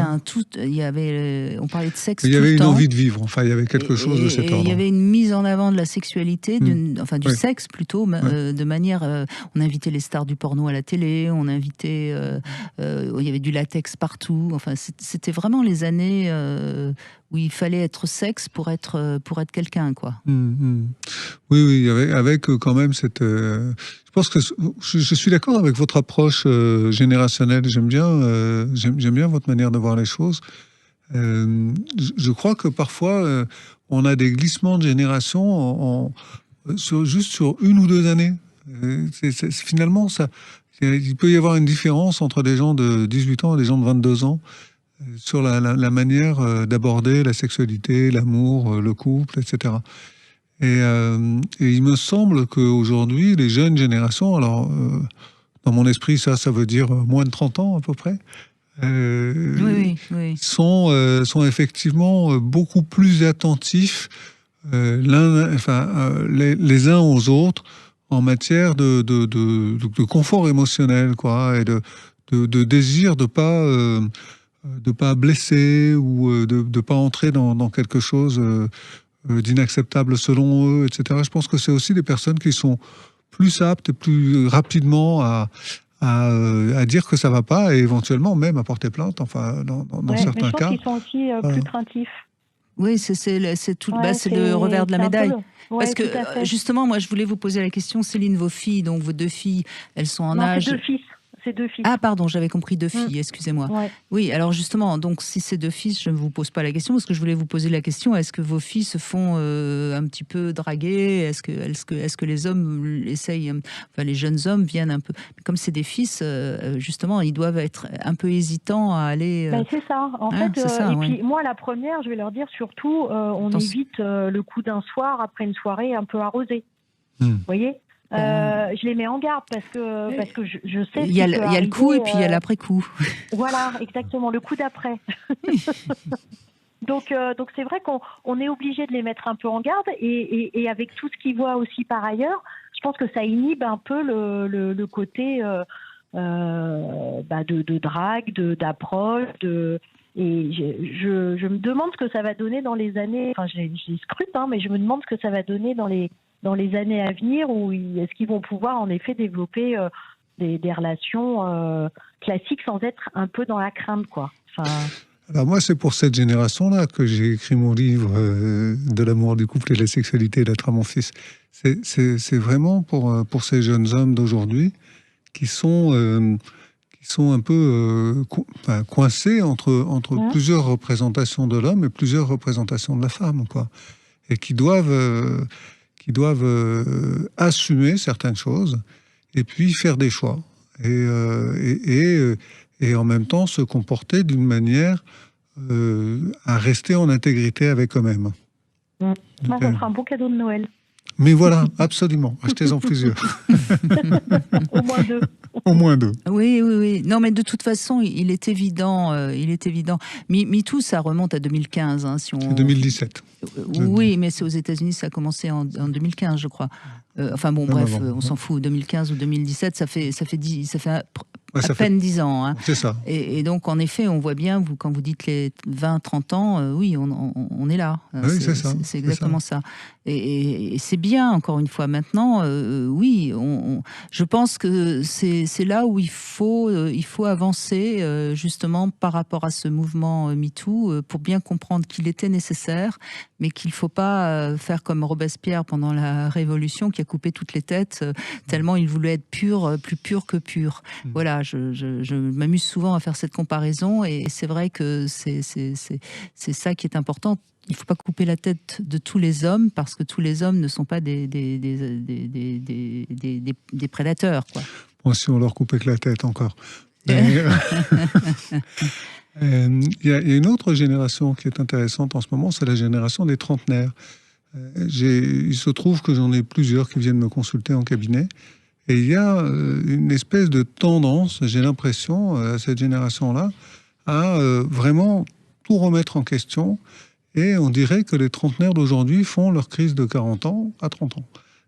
on parlait de sexe. Il y avait une envie de vivre. Enfin, il y avait quelque chose de cet ordre. Il y avait une mise en avant de la sexualité, du sexe plutôt, de manière. On invitait les stars du porno à la télé. On invitait. Il y avait du latex partout. Enfin, c'était vraiment les années où il fallait être sexe pour être quelqu'un, quoi. Oui, avec quand même cette... je pense que je suis d'accord avec votre approche générationnelle. J'aime bien votre manière de voir les choses. Je crois que parfois, on a des glissements de génération juste sur 1 ou 2 années. Finalement, il peut y avoir une différence entre des gens de 18 ans et des gens de 22 ans sur la manière d'aborder la sexualité, l'amour, le couple, etc. Et il me semble qu'aujourd'hui, les jeunes générations, alors dans mon esprit, ça veut dire moins de 30 ans à peu près, oui. sont effectivement beaucoup plus attentifs les uns aux autres en matière de confort émotionnel, quoi, et de désir de pas blesser ou de pas entrer dans quelque chose d'inacceptable selon eux, etc. Je pense que c'est aussi des personnes qui sont plus aptes et plus rapidement à dire que ça va pas et éventuellement même à porter plainte, enfin dans certains cas. Mais je pense qu'ils sont aussi plus craintifs. Oui, c'est le revers de la médaille. Parce que justement, moi, je voulais vous poser la question, Céline, vos filles, donc vos 2 filles, elles sont en âge... C'est 2 fils. Ah, pardon, j'avais compris 2 filles, excusez-moi. Ouais. Oui, alors justement, donc si c'est 2 fils, je ne vous pose pas la question, parce que je voulais vous poser la question, est-ce que vos filles se font un petit peu draguer ? Est-ce que les hommes essayent, enfin les jeunes hommes viennent un peu... Comme c'est des fils, justement, ils doivent être un peu hésitants à aller... c'est ça, en fait. Puis moi, la première, je vais leur dire surtout, on évite le coup d'un soir après une soirée un peu arrosée. Vous voyez ? Je les mets en garde parce que je sais. Il y a le coup et puis il y a l'après-coup. Voilà, exactement, le coup d'après. Donc c'est vrai qu'on est obligé de les mettre un peu en garde et avec tout ce qu'ils voient aussi par ailleurs, je pense que ça inhibe un peu le côté de drague, d'approche, et je me demande ce que ça va donner dans les années. Enfin, je scrute, mais je me demande ce que ça va donner dans les années à venir, où est-ce qu'ils vont pouvoir en effet développer des relations classiques sans être un peu dans la crainte, quoi. Enfin... Alors moi, c'est pour cette génération-là que j'ai écrit mon livre de l'amour du couple et de la sexualité d'être à mon fils. C'est vraiment pour ces jeunes hommes d'aujourd'hui qui sont un peu coincés entre plusieurs représentations de l'homme et plusieurs représentations de la femme, quoi, et qui doivent assumer certaines choses et puis faire des choix et en même temps se comporter d'une manière à rester en intégrité avec eux-mêmes. Ça sera un beau cadeau de Noël. Mais voilà, absolument. Achetez-en plusieurs. Au moins 2. Au moins 2. Oui. Non, mais de toute façon, il est évident. MeToo, ça remonte à 2015. C'est 2017. Oui, mais c'est aux États-Unis, ça a commencé en 2015, je crois. On s'en fout. 2015 ou 2017, ça fait à peine 10 ans. Hein. C'est ça. Et donc, en effet, on voit bien, quand vous dites les 20-30 ans, oui, on est là. Oui, c'est ça. C'est exactement ça. Et c'est bien, encore une fois. Maintenant, oui, je pense que c'est là où il faut avancer, justement, par rapport à ce mouvement MeToo, pour bien comprendre qu'il était nécessaire, mais qu'il ne faut pas faire comme Robespierre pendant la Révolution, qui a coupé toutes les têtes, tellement il voulait être plus pur que pur. Voilà, je m'amuse souvent à faire cette comparaison, et c'est vrai que c'est ça qui est important. Il ne faut pas couper la tête de tous les hommes, parce que tous les hommes ne sont pas des prédateurs, quoi. Bon, si on leur coupait que la tête encore. Il y a une autre génération qui est intéressante en ce moment, c'est la génération des trentenaires. Il se trouve que j'en ai plusieurs qui viennent me consulter en cabinet, et il y a une espèce de tendance, j'ai l'impression, à cette génération-là, à vraiment tout remettre en question, et on dirait que les trentenaires d'aujourd'hui font leur crise de 40 ans à 30 ans.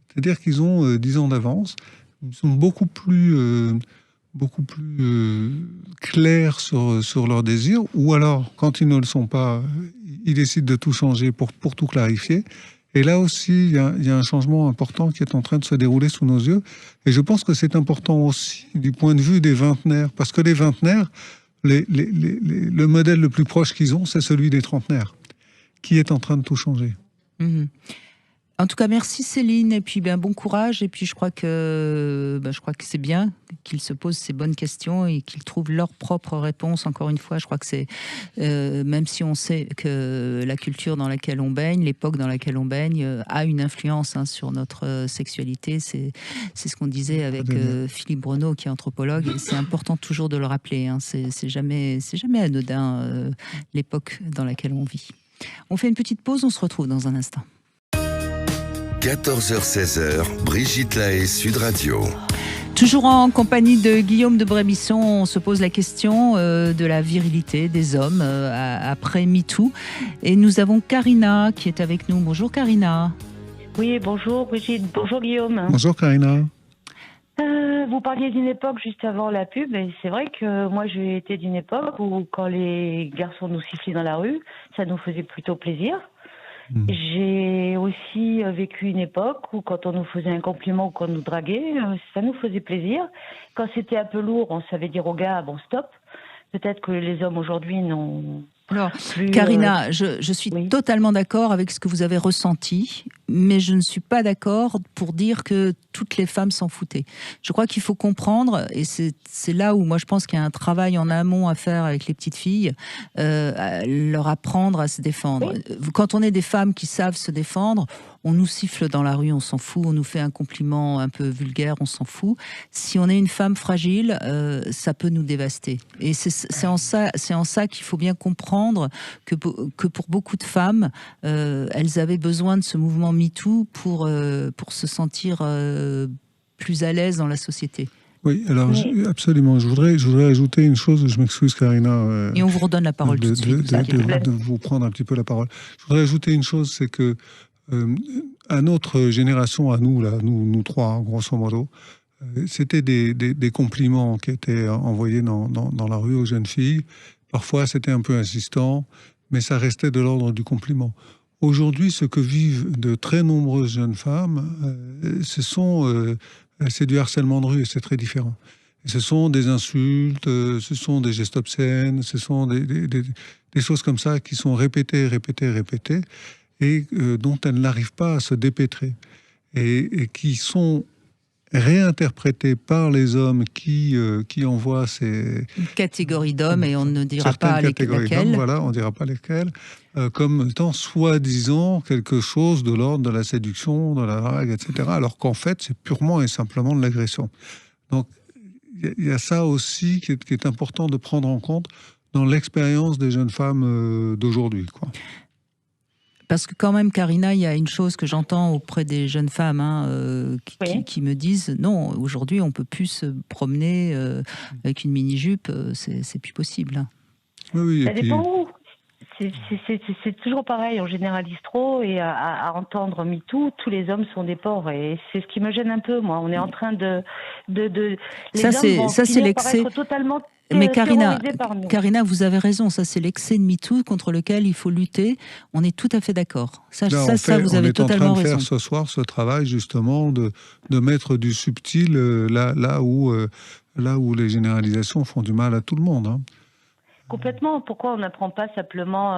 C'est-à-dire qu'ils ont 10 ans d'avance, ils sont beaucoup plus clairs sur leurs désirs, ou alors, quand ils ne le sont pas, ils décident de tout changer pour tout clarifier. Et là aussi, il y a un changement important qui est en train de se dérouler sous nos yeux. Et je pense que c'est important aussi du point de vue des vingtenaires, parce que les vingtenaires, le modèle le plus proche qu'ils ont, c'est celui des trentenaires. qui est en train de tout changer. Mmh. En tout cas, merci Céline, et puis bon courage. Et puis je crois que c'est bien qu'ils se posent ces bonnes questions et qu'ils trouvent leur propre réponse. Encore une fois, je crois que c'est même si on sait que la culture dans laquelle on baigne, l'époque dans laquelle on baigne, a une influence sur notre sexualité. C'est ce qu'on disait avec Philippe Breneau, qui est anthropologue. Et c'est important toujours de le rappeler. C'est jamais anodin l'époque dans laquelle on vit. On fait une petite pause. On se retrouve dans un instant. 14h-16h, Brigitte Lahaie, Sud Radio. Toujours en compagnie de Guillaume de Brébisson, on se pose la question de la virilité des hommes après MeToo. Et nous avons Karina qui est avec nous. Bonjour Karina. Oui, bonjour Brigitte, bonjour Guillaume. Bonjour Karina. Vous parliez d'une époque juste avant la pub, et c'est vrai que moi j'ai été d'une époque où quand les garçons nous sifflaient dans la rue, ça nous faisait plutôt plaisir. J'ai aussi vécu une époque où quand on nous faisait un compliment ou qu'on nous draguait, ça nous faisait plaisir. Quand c'était un peu lourd, on savait dire au gars, bon stop. Peut-être que les hommes aujourd'hui n'ont Alors, plus... Karina, je suis totalement d'accord avec ce que vous avez ressenti, mais je ne suis pas d'accord pour dire que toutes les femmes s'en foutaient. Je crois qu'il faut comprendre, et c'est là où moi je pense qu'il y a un travail en amont à faire avec les petites filles, leur apprendre à se défendre. Oui. Quand on est des femmes qui savent se défendre, on nous siffle dans la rue, on s'en fout, on nous fait un compliment un peu vulgaire, on s'en fout. Si on est une femme fragile, ça peut nous dévaster. Et c'est en ça qu'il faut bien comprendre que pour beaucoup de femmes, elles avaient besoin de ce mouvement MeToo pour se sentir plus à l'aise dans la société. Oui, alors absolument. Je voudrais ajouter une chose. Je m'excuse, Karina. Et on vous redonne la parole tout de suite. De vous prendre un petit peu la parole. Je voudrais ajouter une chose, c'est que à notre génération, à nous, là, nous trois, hein, grosso modo, c'était des compliments qui étaient envoyés dans la rue aux jeunes filles. Parfois, c'était un peu insistant, mais ça restait de l'ordre du compliment. Aujourd'hui, ce que vivent de très nombreuses jeunes femmes, c'est du harcèlement de rue, et c'est très différent. Et ce sont des insultes, ce sont des gestes obscènes, ce sont des choses comme ça qui sont répétées, et dont elles n'arrivent pas à se dépêtrer, et qui sont réinterprétées par les hommes qui envoient ces... Une catégorie d'hommes, et on ne dira pas lesquels. Voilà, on ne dira pas lesquels, comme étant soi-disant quelque chose de l'ordre de la séduction, de la drague, etc. Alors qu'en fait, c'est purement et simplement de l'agression. Donc, il y a ça aussi qui est important de prendre en compte dans l'expérience des jeunes femmes d'aujourd'hui, quoi. Parce que quand même, Karina, il y a une chose que j'entends auprès des jeunes femmes qui me disent non, aujourd'hui, on ne peut plus se promener avec une mini-jupe, c'est plus possible. Hein. Oui, ça dépend où. C'est toujours pareil, on généralise trop, et à entendre MeToo, tous les hommes sont des porcs, et c'est ce qui me gêne un peu, moi. On est en train de ça, c'est l'excès. Totalement. Mais Karina, vous avez raison, ça c'est l'excès de MeToo contre lequel il faut lutter. On est tout à fait d'accord. Ça, vous avez totalement raison. On est en train de faire ce soir ce travail justement de mettre du subtil là où les généralisations font du mal à tout le monde. Hein. Complètement. Pourquoi on n'apprend pas simplement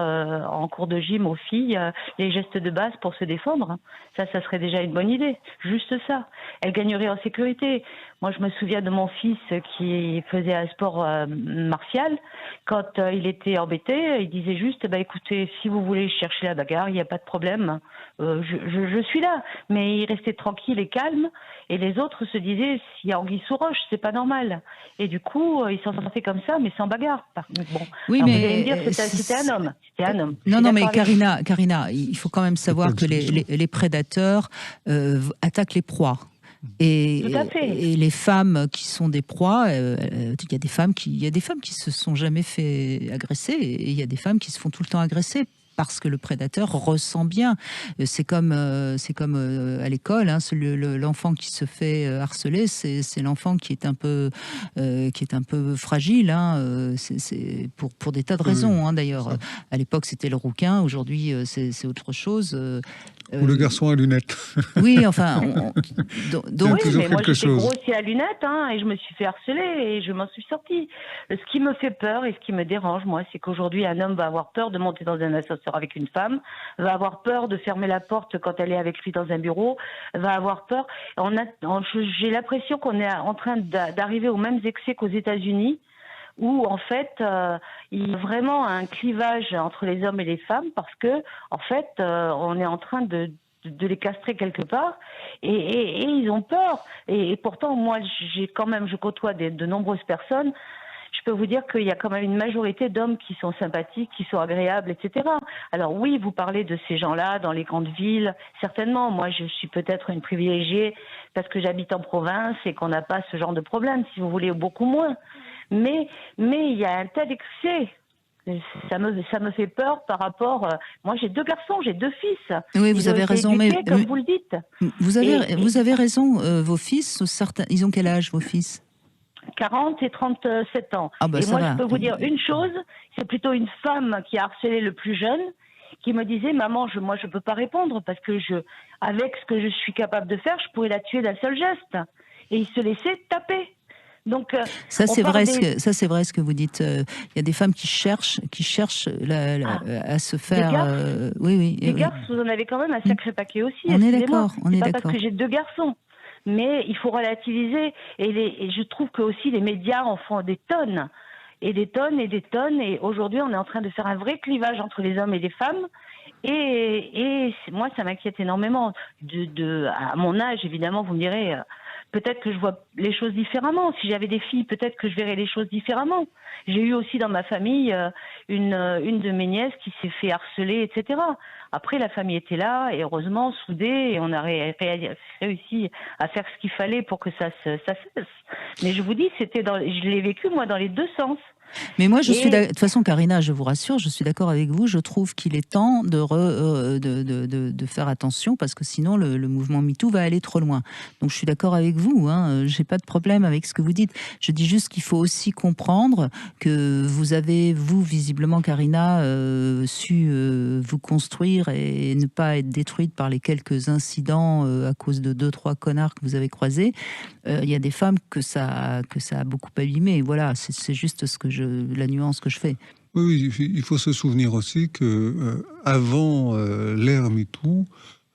en cours de gym aux filles les gestes de base pour se défendre? Ça serait déjà une bonne idée. Juste ça. Elles gagneraient en sécurité. Moi, je me souviens de mon fils qui faisait un sport martial. Quand il était embêté, il disait juste, écoutez, si vous voulez chercher la bagarre, il n'y a pas de problème. Je suis là. Mais il restait tranquille et calme. Et les autres se disaient, s'il y a anguille sous roche, c'est pas normal. Et du coup, ils s'en sortaient comme ça, mais sans bagarre. Bon. Oui, alors, mais vous allez me dire que c'était un homme. C'était un homme. Non, mais Karina, il faut quand même savoir que les prédateurs attaquent les proies. Et les femmes qui sont des proies, il y a des femmes qui se sont jamais fait agresser, et il y a des femmes qui se font tout le temps agresser parce que le prédateur ressent bien. C'est comme à l'école, hein, l'enfant qui se fait harceler, c'est l'enfant qui est un peu fragile. Hein, c'est pour des tas de raisons. Hein, d'ailleurs, à l'époque c'était le rouquin, aujourd'hui c'est autre chose. Ou le garçon à lunettes. Oui, enfin. Donc, oui, mais moi j'étais grosse à lunettes, hein, et je me suis fait harceler et je m'en suis sortie. Ce qui me fait peur et ce qui me dérange, moi, c'est qu'aujourd'hui un homme va avoir peur de monter dans un ascenseur sort avec une femme, va avoir peur de fermer la porte quand elle est avec lui dans un bureau, va avoir peur. J'ai l'impression qu'on est en train d'arriver aux mêmes excès qu'aux États-Unis, où en fait il y a vraiment un clivage entre les hommes et les femmes parce que en fait on est en train de les castrer quelque part et ils ont peur et pourtant moi je côtoie de nombreuses personnes. Je peux vous dire qu'il y a quand même une majorité d'hommes qui sont sympathiques, qui sont agréables, etc. Alors oui, vous parlez de ces gens-là dans les grandes villes, certainement. Moi, je suis peut-être une privilégiée parce que j'habite en province et qu'on n'a pas ce genre de problème, si vous voulez, beaucoup moins. Mais il y a un tel excès. Ça me fait peur par rapport. Moi, j'ai 2 garçons, j'ai 2 fils. Oui, vous avez raison, mais comme vous le dites. Vous avez raison. Vos fils, ils ont quel âge, vos fils? 40 et 37 ans. Ah bah et moi, va. je peux vous dire une chose, c'est plutôt une femme qui a harcelé le plus jeune, qui me disait, maman, moi, je peux pas répondre parce que avec ce que je suis capable de faire, je pourrais la tuer d'un seul geste. Et il se laissait taper. Donc, ça c'est vrai ce que vous dites. Il y a des femmes qui cherchent à se faire. Les garçons, vous en avez quand même un sacré paquet aussi. On est d'accord. C'est pas parce que j'ai 2 garçons. Mais il faut relativiser. Et je trouve que aussi les médias en font des tonnes. Et des tonnes et des tonnes. Et aujourd'hui, on est en train de faire un vrai clivage entre les hommes et les femmes. Et moi, ça m'inquiète énormément. À mon âge, évidemment, vous me direz, peut-être que je vois les choses différemment. Si j'avais des filles, peut-être que je verrais les choses différemment. J'ai eu aussi dans ma famille une de mes nièces qui s'est fait harceler, etc. Après, la famille était là, et heureusement, soudée, et on a réussi à faire ce qu'il fallait pour que ça cesse. Mais je vous dis, je l'ai vécu, moi, dans les 2 sens. Mais moi, de toute façon, Karina, je vous rassure, je suis d'accord avec vous. Je trouve qu'il est temps de faire attention parce que sinon, le mouvement MeToo va aller trop loin. Donc, je suis d'accord avec vous. J'ai pas de problème avec ce que vous dites. Je dis juste qu'il faut aussi comprendre que vous avez, visiblement, Karina, su vous construire et ne pas être détruite par les quelques incidents à cause de 2-3 connards que vous avez croisés. Il y a des femmes que ça a beaucoup abîmé. Voilà, c'est juste la nuance que je fais. Oui, il faut se souvenir aussi que avant l'ère MeToo,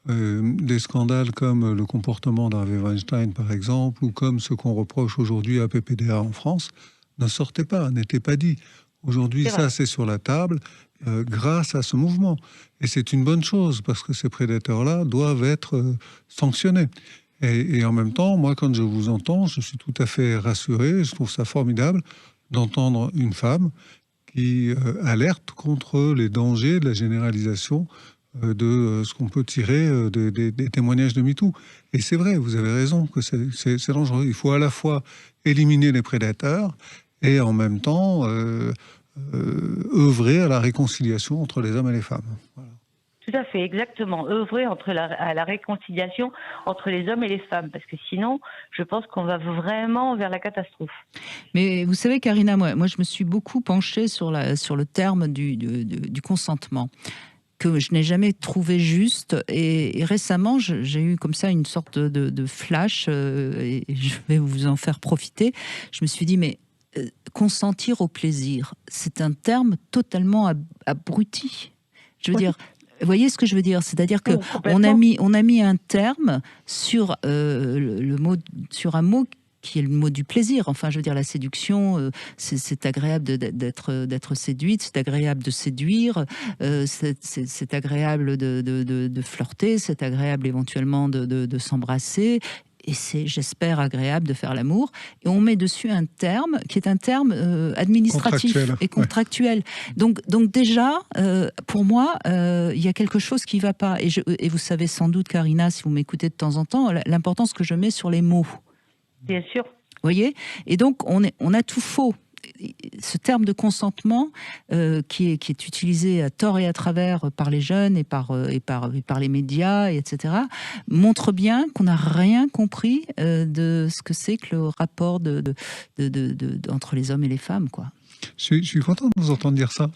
des scandales comme le comportement d'Harvey Weinstein, par exemple, ou comme ce qu'on reproche aujourd'hui à PPDA en France, ne sortaient pas, n'étaient pas dit. Aujourd'hui, c'est sur la table grâce à ce mouvement. Et c'est une bonne chose, parce que ces prédateurs-là doivent être sanctionnés. Et en même temps, moi, quand je vous entends, je suis tout à fait rassuré. Je trouve ça formidable d'entendre une femme qui alerte contre les dangers de la généralisation de ce qu'on peut tirer des témoignages de MeToo. Et c'est vrai, vous avez raison, que c'est dangereux. Il faut à la fois éliminer les prédateurs et en même temps œuvrer à la réconciliation entre les hommes et les femmes. Voilà. Tout à fait, exactement. Œuvrer à la réconciliation entre les hommes et les femmes, parce que sinon, je pense qu'on va vraiment vers la catastrophe. Mais vous savez, Karina, moi je me suis beaucoup penchée sur le terme du consentement, que je n'ai jamais trouvé juste. Et récemment, j'ai eu comme ça une sorte de flash, et je vais vous en faire profiter. Je me suis dit, mais consentir au plaisir, c'est un terme totalement abruti. Je veux dire... Vous voyez ce que je veux dire? C'est-à-dire que on a mis un terme sur sur un mot qui est le mot du plaisir. Enfin, je veux dire, la séduction, c'est agréable d'être séduite, c'est agréable de séduire, c'est agréable de flirter, c'est agréable éventuellement de s'embrasser. Et c'est, j'espère, agréable de faire l'amour. Et on met dessus un terme qui est un terme administratif et contractuel. Donc déjà, pour moi, il y a quelque chose qui ne va pas. Et vous savez sans doute, Karina, si vous m'écoutez de temps en temps, l'importance que je mets sur les mots. Bien sûr. Vous voyez? Et donc, on a tout faux. Ce terme de consentement qui est utilisé à tort et à travers par les jeunes et par les médias, etc., montre bien qu'on n'a rien compris de ce que c'est que le rapport entre les hommes et les femmes, quoi. Je suis content de vous entendre dire ça.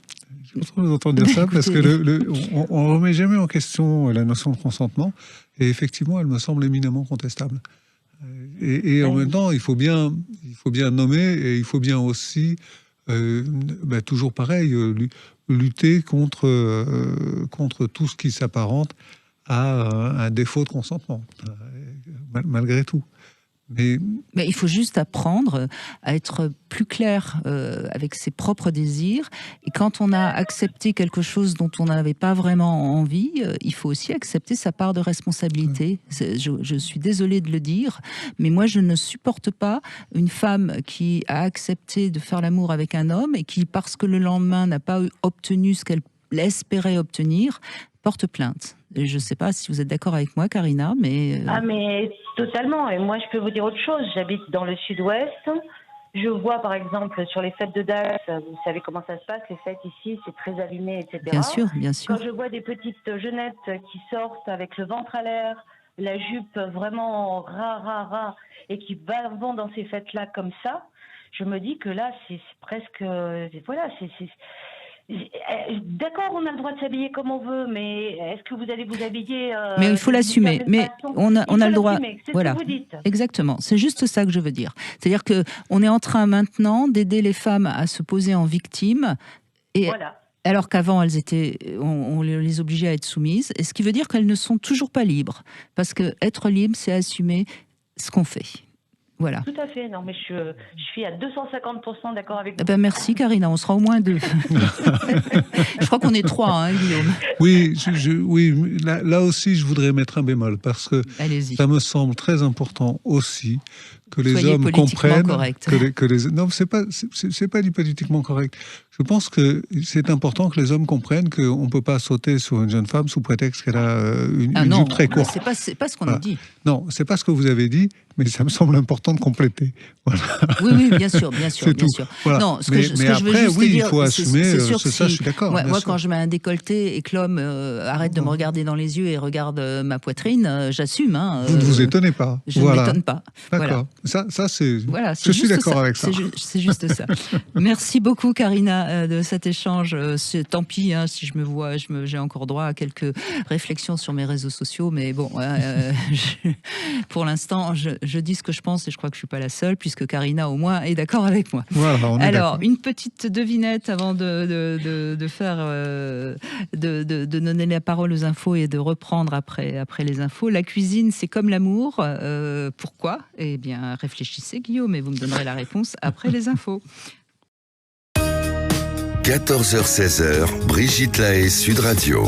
Je suis content de vous entendre dire ça parce que on ne remet jamais en question la notion de consentement et effectivement, elle me semble éminemment contestable. Et en même temps, il faut bien nommer et il faut bien aussi, toujours pareil, lutter contre tout ce qui s'apparente à un défaut de consentement, malgré tout. Mais il faut juste apprendre à être plus clair avec ses propres désirs. Et quand on a accepté quelque chose dont on n'avait pas vraiment envie, il faut aussi accepter sa part de responsabilité. Je suis désolée de le dire, mais moi je ne supporte pas une femme qui a accepté de faire l'amour avec un homme et qui, parce que le lendemain n'a pas obtenu ce qu'elle espérait obtenir, porte plainte. Je ne sais pas si vous êtes d'accord avec moi, Karina, mais... Ah, mais totalement. Et moi, je peux vous dire autre chose. J'habite dans le sud-ouest. Je vois, par exemple, sur les fêtes de Dax, vous savez comment ça se passe, les fêtes ici, c'est très allumé, etc. Bien sûr, bien sûr. Quand je vois des petites jeunettes qui sortent avec le ventre à l'air, la jupe vraiment ras, et qui vont dans ces fêtes-là comme ça, je me dis que là, c'est presque... Voilà, D'accord, on a le droit de s'habiller comme on veut, mais est-ce que vous allez vous habiller mais il faut l'assumer. Mais on a le droit. Voilà, ce que vous dites. Exactement. C'est juste ça que je veux dire. C'est-à-dire que on est en train maintenant d'aider les femmes à se poser en victimes, et voilà. Alors qu'avant elles étaient, on les obligeait à être soumises. Et ce qui veut dire qu'elles ne sont toujours pas libres, parce que être libre, c'est assumer ce qu'on fait. Voilà. Tout à fait, non, mais je suis à 250% d'accord avec vous. Eh ben merci Karina, on sera au moins 2. Je crois qu'on est 3, hein, Guillaume. Oui, là aussi je voudrais mettre un bémol, parce que ça me semble très important aussi que les hommes comprennent non, c'est pas du politiquement correct. Je pense que c'est important que les hommes comprennent qu'on ne peut pas sauter sur une jeune femme sous prétexte qu'elle a une jupe très courte. C'est pas ce qu'on a dit. Non, c'est pas ce que vous avez dit, mais ça me semble important de compléter. Voilà. Oui, bien sûr. Voilà. Non, ce mais que je veux après, juste oui, dire, il faut assumer. C'est ça, je suis d'accord. Moi, quand je mets un décolleté et que l'homme arrête de me regarder dans les yeux et regarde ma poitrine, j'assume. Vous ne vous étonnez pas. Je ne m'étonne pas. D'accord. Voilà. Ça c'est. Voilà, je suis d'accord avec ça. C'est juste ça. Merci beaucoup, Karina, de cet échange. Tant pis si je me vois, j'ai encore droit à quelques réflexions sur mes réseaux sociaux, mais bon, pour l'instant, je dis ce que je pense et je crois que je suis pas la seule, puisque Karina au moins est d'accord avec moi. Voilà, alors, une petite devinette avant de donner la parole aux infos et de reprendre après les infos. La cuisine, c'est comme l'amour. Pourquoi ? Eh bien, réfléchissez, Guillaume, et vous me donnerez la réponse après les infos. 14h-16h, Brigitte Lahaie, Sud Radio.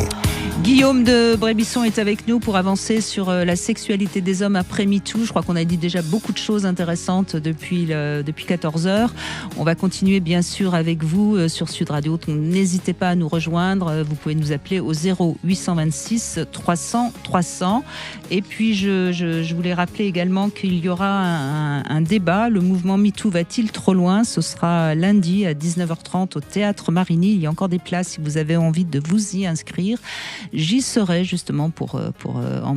Guillaume de Brébisson est avec nous pour avancer sur la sexualité des hommes après MeToo. Je crois qu'on a dit déjà beaucoup de choses intéressantes depuis 14h. On va continuer bien sûr avec vous sur Sud Radio. N'hésitez pas à nous rejoindre. Vous pouvez nous appeler au 0826 300 300. Et puis je voulais rappeler également qu'il y aura un débat. Le mouvement MeToo va-t-il trop loin ? Ce sera lundi à 19h30 au Théâtre Marigny. Il y a encore des places si vous avez envie de vous y inscrire. J'y serai justement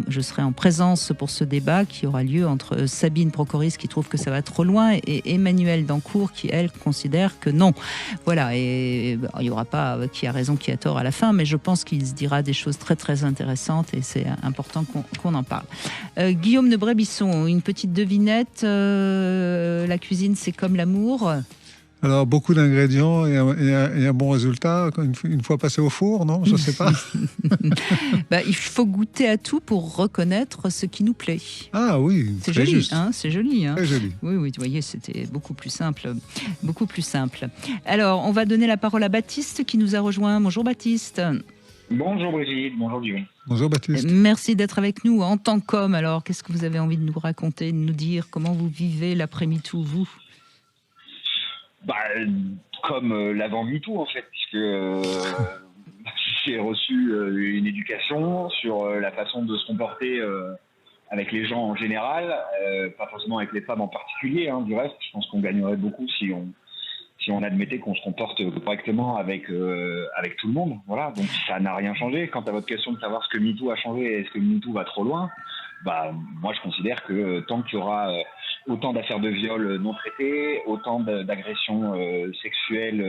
je serai en présence pour ce débat qui aura lieu entre Sabine Procoris qui trouve que ça va trop loin et Emmanuelle Dancourt qui elle considère que non. Voilà, et il n'y aura pas qui a raison, qui a tort à la fin, mais je pense qu'il se dira des choses très très intéressantes et c'est important qu'on en parle. Guillaume de Brébisson, une petite devinette, la cuisine c'est comme l'amour. Alors, beaucoup d'ingrédients et un bon résultat une fois passé au four, non ? Je ne sais pas. Il faut goûter à tout pour reconnaître ce qui nous plaît. Ah oui, c'est joli, juste. C'est joli. Très joli. Oui, vous voyez, c'était beaucoup plus simple. Beaucoup plus simple. Alors, on va donner la parole à Baptiste qui nous a rejoint. Bonjour Baptiste. Bonjour Brigitte, bonjour Guillaume. Bonjour Baptiste. Merci d'être avec nous. En tant qu'homme, alors, qu'est-ce que vous avez envie de nous raconter, de nous dire ? Comment vous vivez l'après-MeToo, vous ? Comme l'avant MeToo en fait, puisque j'ai reçu une éducation sur la façon de se comporter avec les gens en général, pas forcément avec les femmes en particulier. Du reste, je pense qu'on gagnerait beaucoup si on admettait qu'on se comporte correctement avec tout le monde. Voilà, donc ça n'a rien changé. Quant à votre question de savoir ce que MeToo a changé et est-ce que MeToo va trop loin, moi je considère que tant qu'il y aura autant d'affaires de viol non traitées, autant d'agressions sexuelles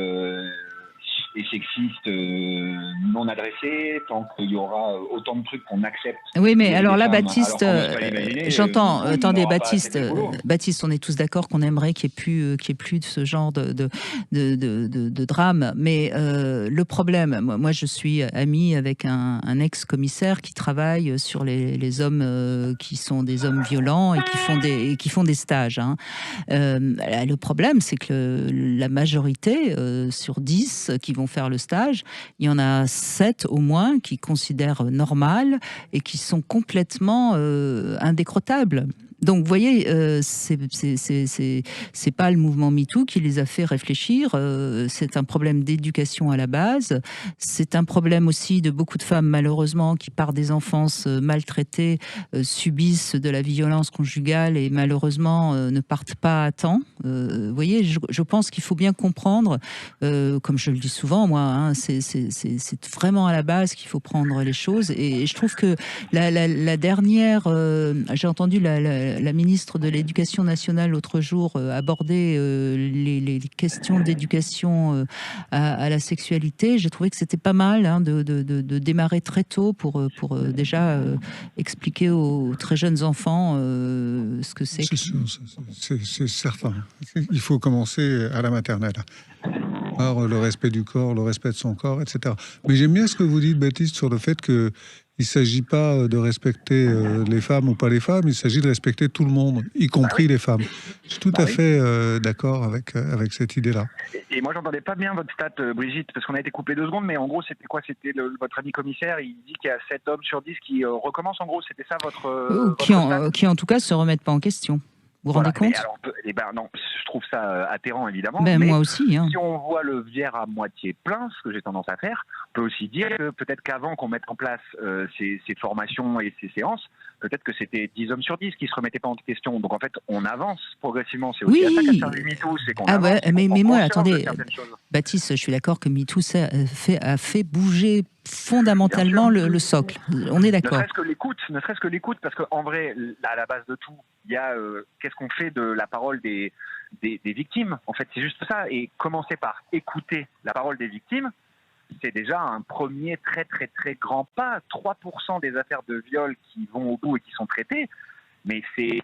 et sexistes non adressés, tant qu'il y aura autant de trucs qu'on accepte. Oui, mais alors là, Baptiste, j'entends. Attendez, Baptiste, on est tous d'accord qu'on aimerait qu'il n'y ait plus de ce genre de drame. Mais le problème, moi, je suis amie avec un ex-commissaire qui travaille sur les hommes qui sont des hommes violents et qui font des stages. Hein. Le problème, c'est que la majorité, sur 10 qui vont faire le stage, il y en a 7 au moins qui considèrent normal et qui sont complètement indécrottables. Donc, vous voyez, c'est pas le mouvement MeToo qui les a fait réfléchir. C'est un problème d'éducation à la base. C'est un problème aussi de beaucoup de femmes, malheureusement, qui, par des enfances maltraitées, subissent de la violence conjugale et malheureusement ne partent pas à temps. Vous voyez, je pense qu'il faut bien comprendre, comme je le dis souvent, moi, hein, c'est vraiment à la base qu'il faut prendre les choses. Et je trouve que la dernière, j'ai entendu la ministre de l'Éducation nationale l'autre jour aborder les questions d'éducation à la sexualité. J'ai trouvé que c'était pas mal hein, de démarrer très tôt pour déjà expliquer aux très jeunes enfants ce que c'est. C'est certain. Il faut commencer à la maternelle. Par le respect du corps, le respect de son corps, etc. Mais j'aime bien ce que vous dites, Baptiste, sur le fait que il ne s'agit pas de respecter les femmes ou pas les femmes, il s'agit de respecter tout le monde, y compris les femmes. Je suis tout à fait d'accord avec cette idée-là. Et moi, j'entendais pas bien votre stat, Brigitte, parce qu'on a été coupé 2 secondes, mais en gros, c'était quoi? C'était votre ami commissaire, il dit qu'il y a 7 hommes sur 10 qui recommencent, en gros, c'était ça votre qui en tout cas se remettent pas en question. Vous vous rendez compte? Non, je trouve ça atterrant, évidemment. Mais moi aussi. Hein. Si on voit le verre à moitié plein, ce que j'ai tendance à faire, on peut aussi dire que peut-être qu'avant qu'on mette en place ces formations et ces séances, peut-être que c'était 10 hommes sur 10 qui se remettaient pas en question. Donc en fait, on avance progressivement. C'est aussi à ça qu'a servi MeToo, c'est qu'on avance. Mais moi, attendez, Baptiste, je suis d'accord que MeToo a fait bouger fondamentalement le socle. On est d'accord. Ne serait-ce que l'écoute, parce qu'en vrai, à la base de tout, il y a qu'est-ce qu'on fait de la parole des victimes. En fait, c'est juste ça. Et commencer par écouter la parole des victimes, c'est déjà un premier très très très grand pas. 3% des affaires de viol qui vont au bout et qui sont traitées, mais c'est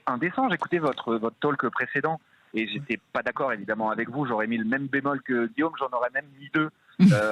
indécent. J'écoutais votre talk précédent et j'étais pas d'accord évidemment avec vous. J'aurais mis le même bémol que Guillaume, j'en aurais même mis 2.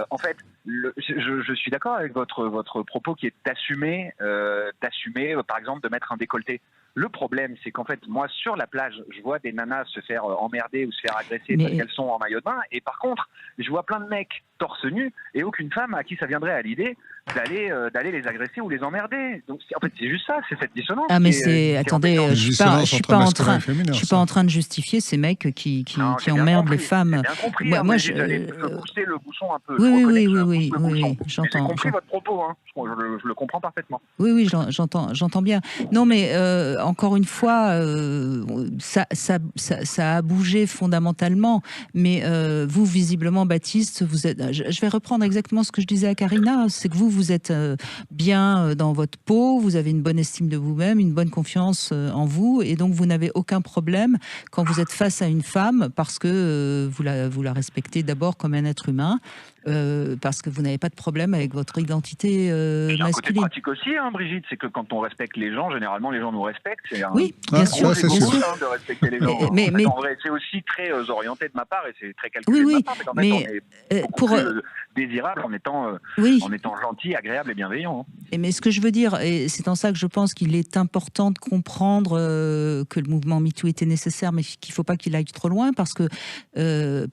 En fait, je suis d'accord avec votre propos qui est d'assumer, par exemple, de mettre un décolleté. Le problème, c'est qu'en fait, moi, sur la plage, je vois des nanas se faire emmerder ou se faire agresser parce qu'elles sont en maillot de bain. Et par contre, je vois plein de mecs torse nu et aucune femme à qui ça viendrait à l'idée d'aller les agresser ou les emmerder. Donc, en fait, c'est juste ça, c'est cette dissonance. Ah, mais attendez, je suis pas en train de justifier ces mecs qui emmerdent les femmes. J'ai bien compris. Moi, je pousser le bouchon un peu. Oui, j'entends. J'ai compris votre propos, hein. Je le comprends parfaitement. Oui, j'entends bien. Non, mais encore une fois, ça a bougé fondamentalement. Mais vous, visiblement, Baptiste, vous êtes. Je vais reprendre exactement ce que je disais à Karina. C'est que vous êtes bien dans votre peau, vous avez une bonne estime de vous-même, une bonne confiance en vous, et donc vous n'avez aucun problème quand vous êtes face à une femme parce que vous la respectez d'abord comme un être humain. Parce que vous n'avez pas de problème avec votre identité masculine. Il y a un côté pratique aussi, hein, Brigitte, c'est que quand on respecte les gens, généralement les gens nous respectent. Oui, bien sûr, c'est sûr. De respecter les gens. Mais en vrai, c'est aussi très orienté de ma part et c'est très calculé de ma part. Mais on est beaucoup plus désirable en étant gentil, agréable et bienveillant. Hein. Mais ce que je veux dire, et c'est en ça que je pense qu'il est important de comprendre que le mouvement MeToo était nécessaire, mais qu'il ne faut pas qu'il aille trop loin, parce que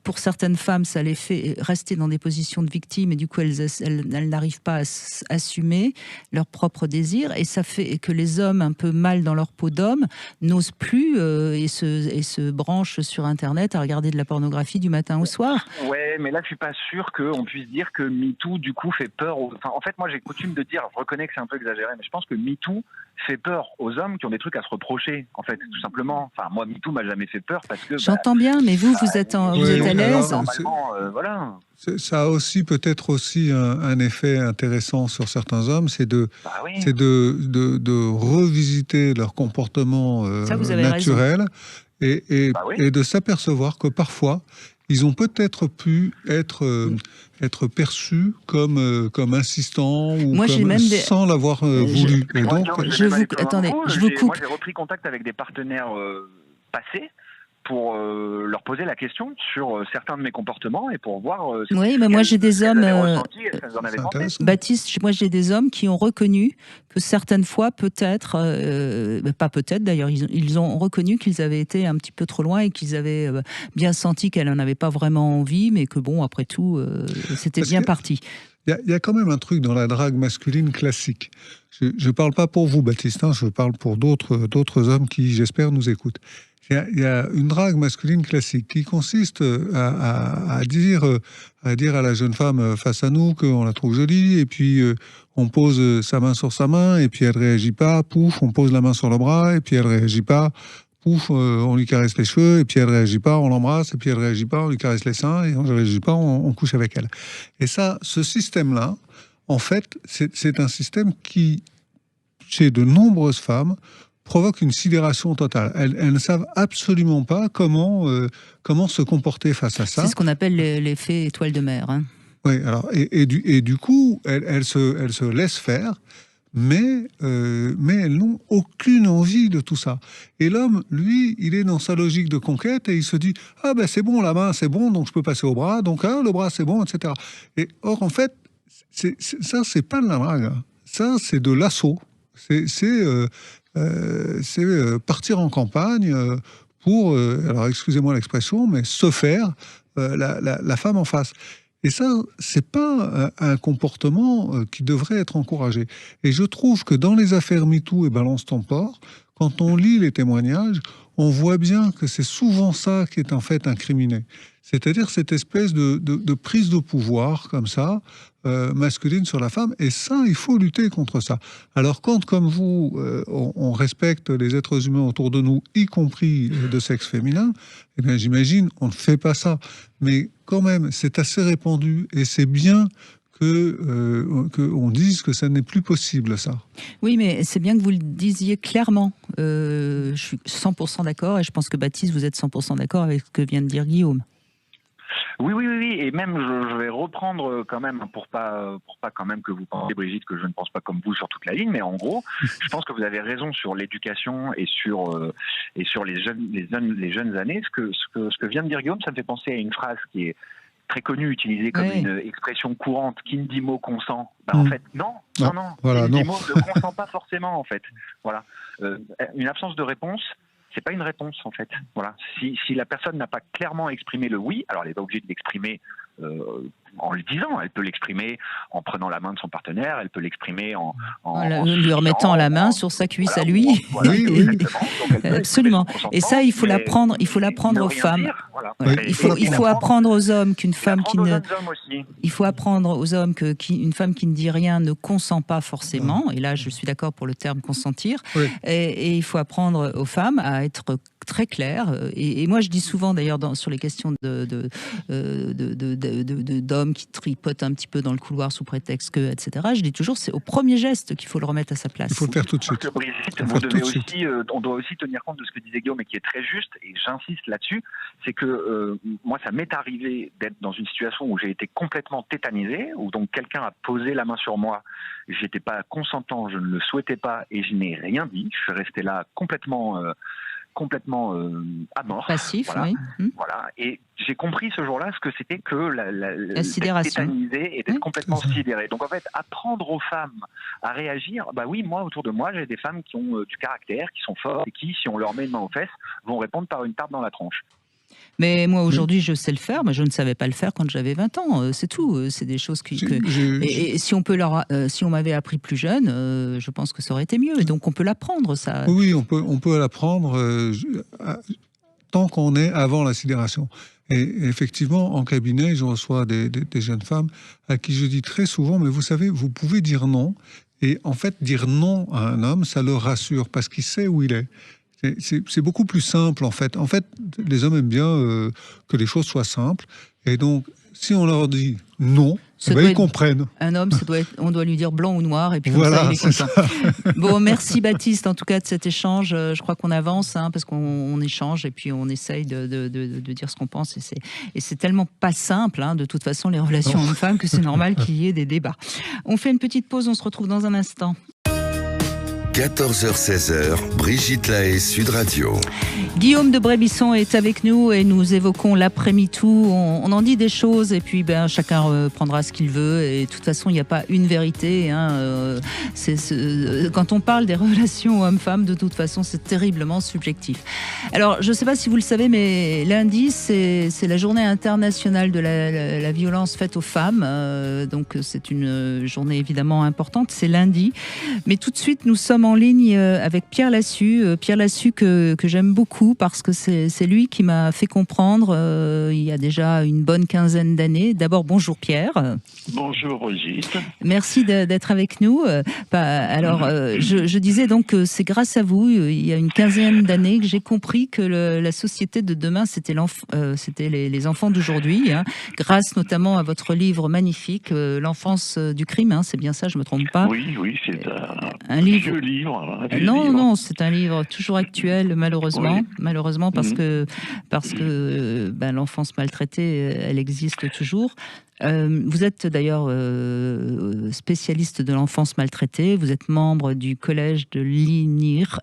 pour certaines femmes, ça les fait rester dans des positions de victimes et du coup elles n'arrivent pas à assumer leurs propres désirs, et ça fait que les hommes un peu mal dans leur peau d'homme n'osent plus et se branchent sur Internet à regarder de la pornographie du matin au soir. Ouais, mais là je suis pas sûr qu'on puisse dire que MeToo du coup fait peur en fait, moi j'ai coutume de dire, je reconnais que c'est un peu exagéré, mais je pense que MeToo fait peur aux hommes qui ont des trucs à se reprocher, en fait, tout simplement. Enfin, moi, MeToo m'a jamais fait peur parce que... J'entends bien, mais vous êtes à l'aise. Normalement, voilà. Ça a aussi peut-être aussi un effet intéressant sur certains hommes, c'est de revisiter leur comportement naturel et de s'apercevoir que parfois ils ont peut-être pu être perçus comme insistants ou sans l'avoir voulu. Et donc, attendez, je vous coupe. Moi, j'ai repris contact avec des partenaires passés pour leur poser la question sur certains de mes comportements et pour voir oui, mais moi j'ai des hommes Baptiste, moi j'ai des hommes qui ont reconnu que certaines fois peut-être pas peut-être d'ailleurs, ils ont reconnu qu'ils avaient été un petit peu trop loin et qu'ils avaient bien senti qu'elle n'en avait pas vraiment envie, mais que bon, après tout c'était bien parti. Il y a quand même un truc dans la drague masculine classique. Je ne parle pas pour vous, Baptiste, hein, je parle pour d'autres hommes qui, j'espère, nous écoutent. Il y a une drague masculine classique qui consiste à dire à la jeune femme face à nous qu'on la trouve jolie, et puis on pose sa main sur sa main, et puis elle réagit pas, pouf, on pose la main sur le bras, et puis elle réagit pas, pouf, on lui caresse les cheveux, et puis elle réagit pas, on l'embrasse, et puis elle réagit pas, on lui caresse les seins, et on ne réagit pas, on couche avec elle. Et ça, ce système-là, en fait, c'est un système qui, chez de nombreuses femmes, provoque une sidération totale. Elles ne savent absolument pas comment se comporter face à ça. C'est ce qu'on appelle l'effet étoile de mer. Hein. Oui, alors, et du coup, elles se laissent faire, mais elles n'ont aucune envie de tout ça. Et l'homme, lui, il est dans sa logique de conquête et il se dit « Ah ben c'est bon, la main c'est bon, donc je peux passer au bras, donc le bras c'est bon, etc. » Et or, en fait, ça, c'est pas de la drague. Ça, c'est de l'assaut. C'est partir en campagne pour, alors excusez-moi l'expression, mais se faire la femme en face. Et ça, c'est pas un comportement qui devrait être encouragé. Et je trouve que dans les affaires MeToo et Balance ton port, quand on lit les témoignages, on voit bien que c'est souvent ça qui est en fait incriminé. C'est-à-dire cette espèce de prise de pouvoir, comme ça, masculine sur la femme. Et ça, il faut lutter contre ça. Alors quand, comme vous, on respecte les êtres humains autour de nous, y compris de sexe féminin, eh bien, j'imagine, on ne fait pas ça. Mais quand même, c'est assez répandu et c'est bien qu'on dise que ça n'est plus possible, ça. Oui, mais c'est bien que vous le disiez clairement. Je suis 100% d'accord et je pense que Baptiste, vous êtes 100% d'accord avec ce que vient de dire Guillaume. Oui, et même je vais reprendre quand même pour pas quand même que vous pensiez, Brigitte, que je ne pense pas comme vous sur toute la ligne, mais en gros, je pense que vous avez raison sur l'éducation et sur les jeunes années. Ce que vient de dire Guillaume, ça me fait penser à une phrase qui est très connue, utilisée comme une expression courante, qui ne dit mot consent. En fait, non. Voilà, qui ne dit mot ne consent pas forcément, en fait. Voilà. Une absence de réponse, c'est pas une réponse, en fait. Voilà. Si la personne n'a pas clairement exprimé le oui, alors elle n'est pas obligée de l'exprimer en le disant, elle peut l'exprimer en prenant la main de son partenaire, elle peut l'exprimer en lui remettant la main sur sa cuisse à lui. Oui. Absolument. Et ça, il faut l'apprendre aux femmes. Il faut apprendre aux hommes qu'une femme qui ne... Il faut apprendre aux hommes qu'une femme qui ne dit rien ne consent pas forcément. Et là, je suis d'accord pour le terme consentir. Oui. Et il faut apprendre aux femmes à être très claires. Et moi, je dis souvent, d'ailleurs, sur les questions d'hommes qui tripotent un petit peu dans le couloir sous prétexte que, etc. Je dis toujours, c'est au premier geste qu'il faut le remettre à sa place. Il faut le faire tout de suite. Parce que Brigitte, on doit aussi tenir compte de ce que disait Guillaume, et qui est très juste, et j'insiste là-dessus, c'est que moi, ça m'est arrivé d'être dans une situation où j'ai été complètement tétanisé, où donc quelqu'un a posé la main sur moi, j'étais pas consentant, je ne le souhaitais pas, et je n'ai rien dit, je suis resté là complètement amorphe. Passif, voilà. Oui. Voilà. Et j'ai compris ce jour-là ce que c'était que la sidération. Tétanisé et d'être complètement sidéré. Donc en fait, apprendre aux femmes à réagir, bah oui, moi, autour de moi, j'ai des femmes qui ont du caractère, qui sont fortes, et qui, si on leur met une main aux fesses, vont répondre par une tarte dans la tronche. Mais moi, aujourd'hui, je sais le faire, mais je ne savais pas le faire quand j'avais 20 ans. C'est tout. C'est des choses Et si on m'avait appris plus jeune, je pense que ça aurait été mieux. Et donc, on peut l'apprendre, ça. Oui, on peut l'apprendre tant qu'on est avant la sidération. Et effectivement, en cabinet, je reçois des jeunes femmes à qui je dis très souvent, mais vous savez, vous pouvez dire non. Et en fait, dire non à un homme, ça le rassure parce qu'il sait où il est. C'est beaucoup plus simple, en fait. En fait, les hommes aiment bien que les choses soient simples. Et donc, si on leur dit non, Ils comprennent. Un homme, on doit lui dire blanc ou noir, et puis comme ça, il est content. Bon, merci Baptiste, en tout cas, de cet échange. Je crois qu'on avance, parce qu'on échange, et puis on essaye de dire ce qu'on pense. Et c'est tellement pas simple, de toute façon, les relations hommes-femmes, que c'est normal qu'il y ait des débats. On fait une petite pause, on se retrouve dans un instant. 14h-16h, Brigitte Lahaie, Sud Radio. Guillaume de Brébisson est avec nous et nous évoquons l'après-MeToo. On en dit des choses et puis chacun prendra ce qu'il veut. Et de toute façon, il n'y a pas une vérité. Quand on parle des relations hommes-femmes, de toute façon, c'est terriblement subjectif. Alors, je ne sais pas si vous le savez, mais lundi, c'est la journée internationale de la violence faite aux femmes. Donc, c'est une journée évidemment importante. C'est lundi. Mais tout de suite, nous sommes en ligne avec Pierre Lassus. Pierre Lassus que j'aime beaucoup parce que c'est lui qui m'a fait comprendre il y a déjà une bonne quinzaine d'années. D'abord, bonjour Pierre. Bonjour Brigitte. Merci d'être avec nous. Alors, je disais donc que c'est grâce à vous, il y a une quinzaine d'années, que j'ai compris que la société de demain, c'était les enfants d'aujourd'hui, grâce notamment à votre livre magnifique, L'enfance du crime, c'est bien ça, je ne me trompe pas. Oui, c'est un livre. Vieux livre. Non, c'est un livre toujours actuel, malheureusement. Oui. Malheureusement, parce que l'enfance maltraitée, elle existe toujours. Vous êtes d'ailleurs spécialiste de l'enfance maltraitée. Vous êtes membre du collège de l'INIR,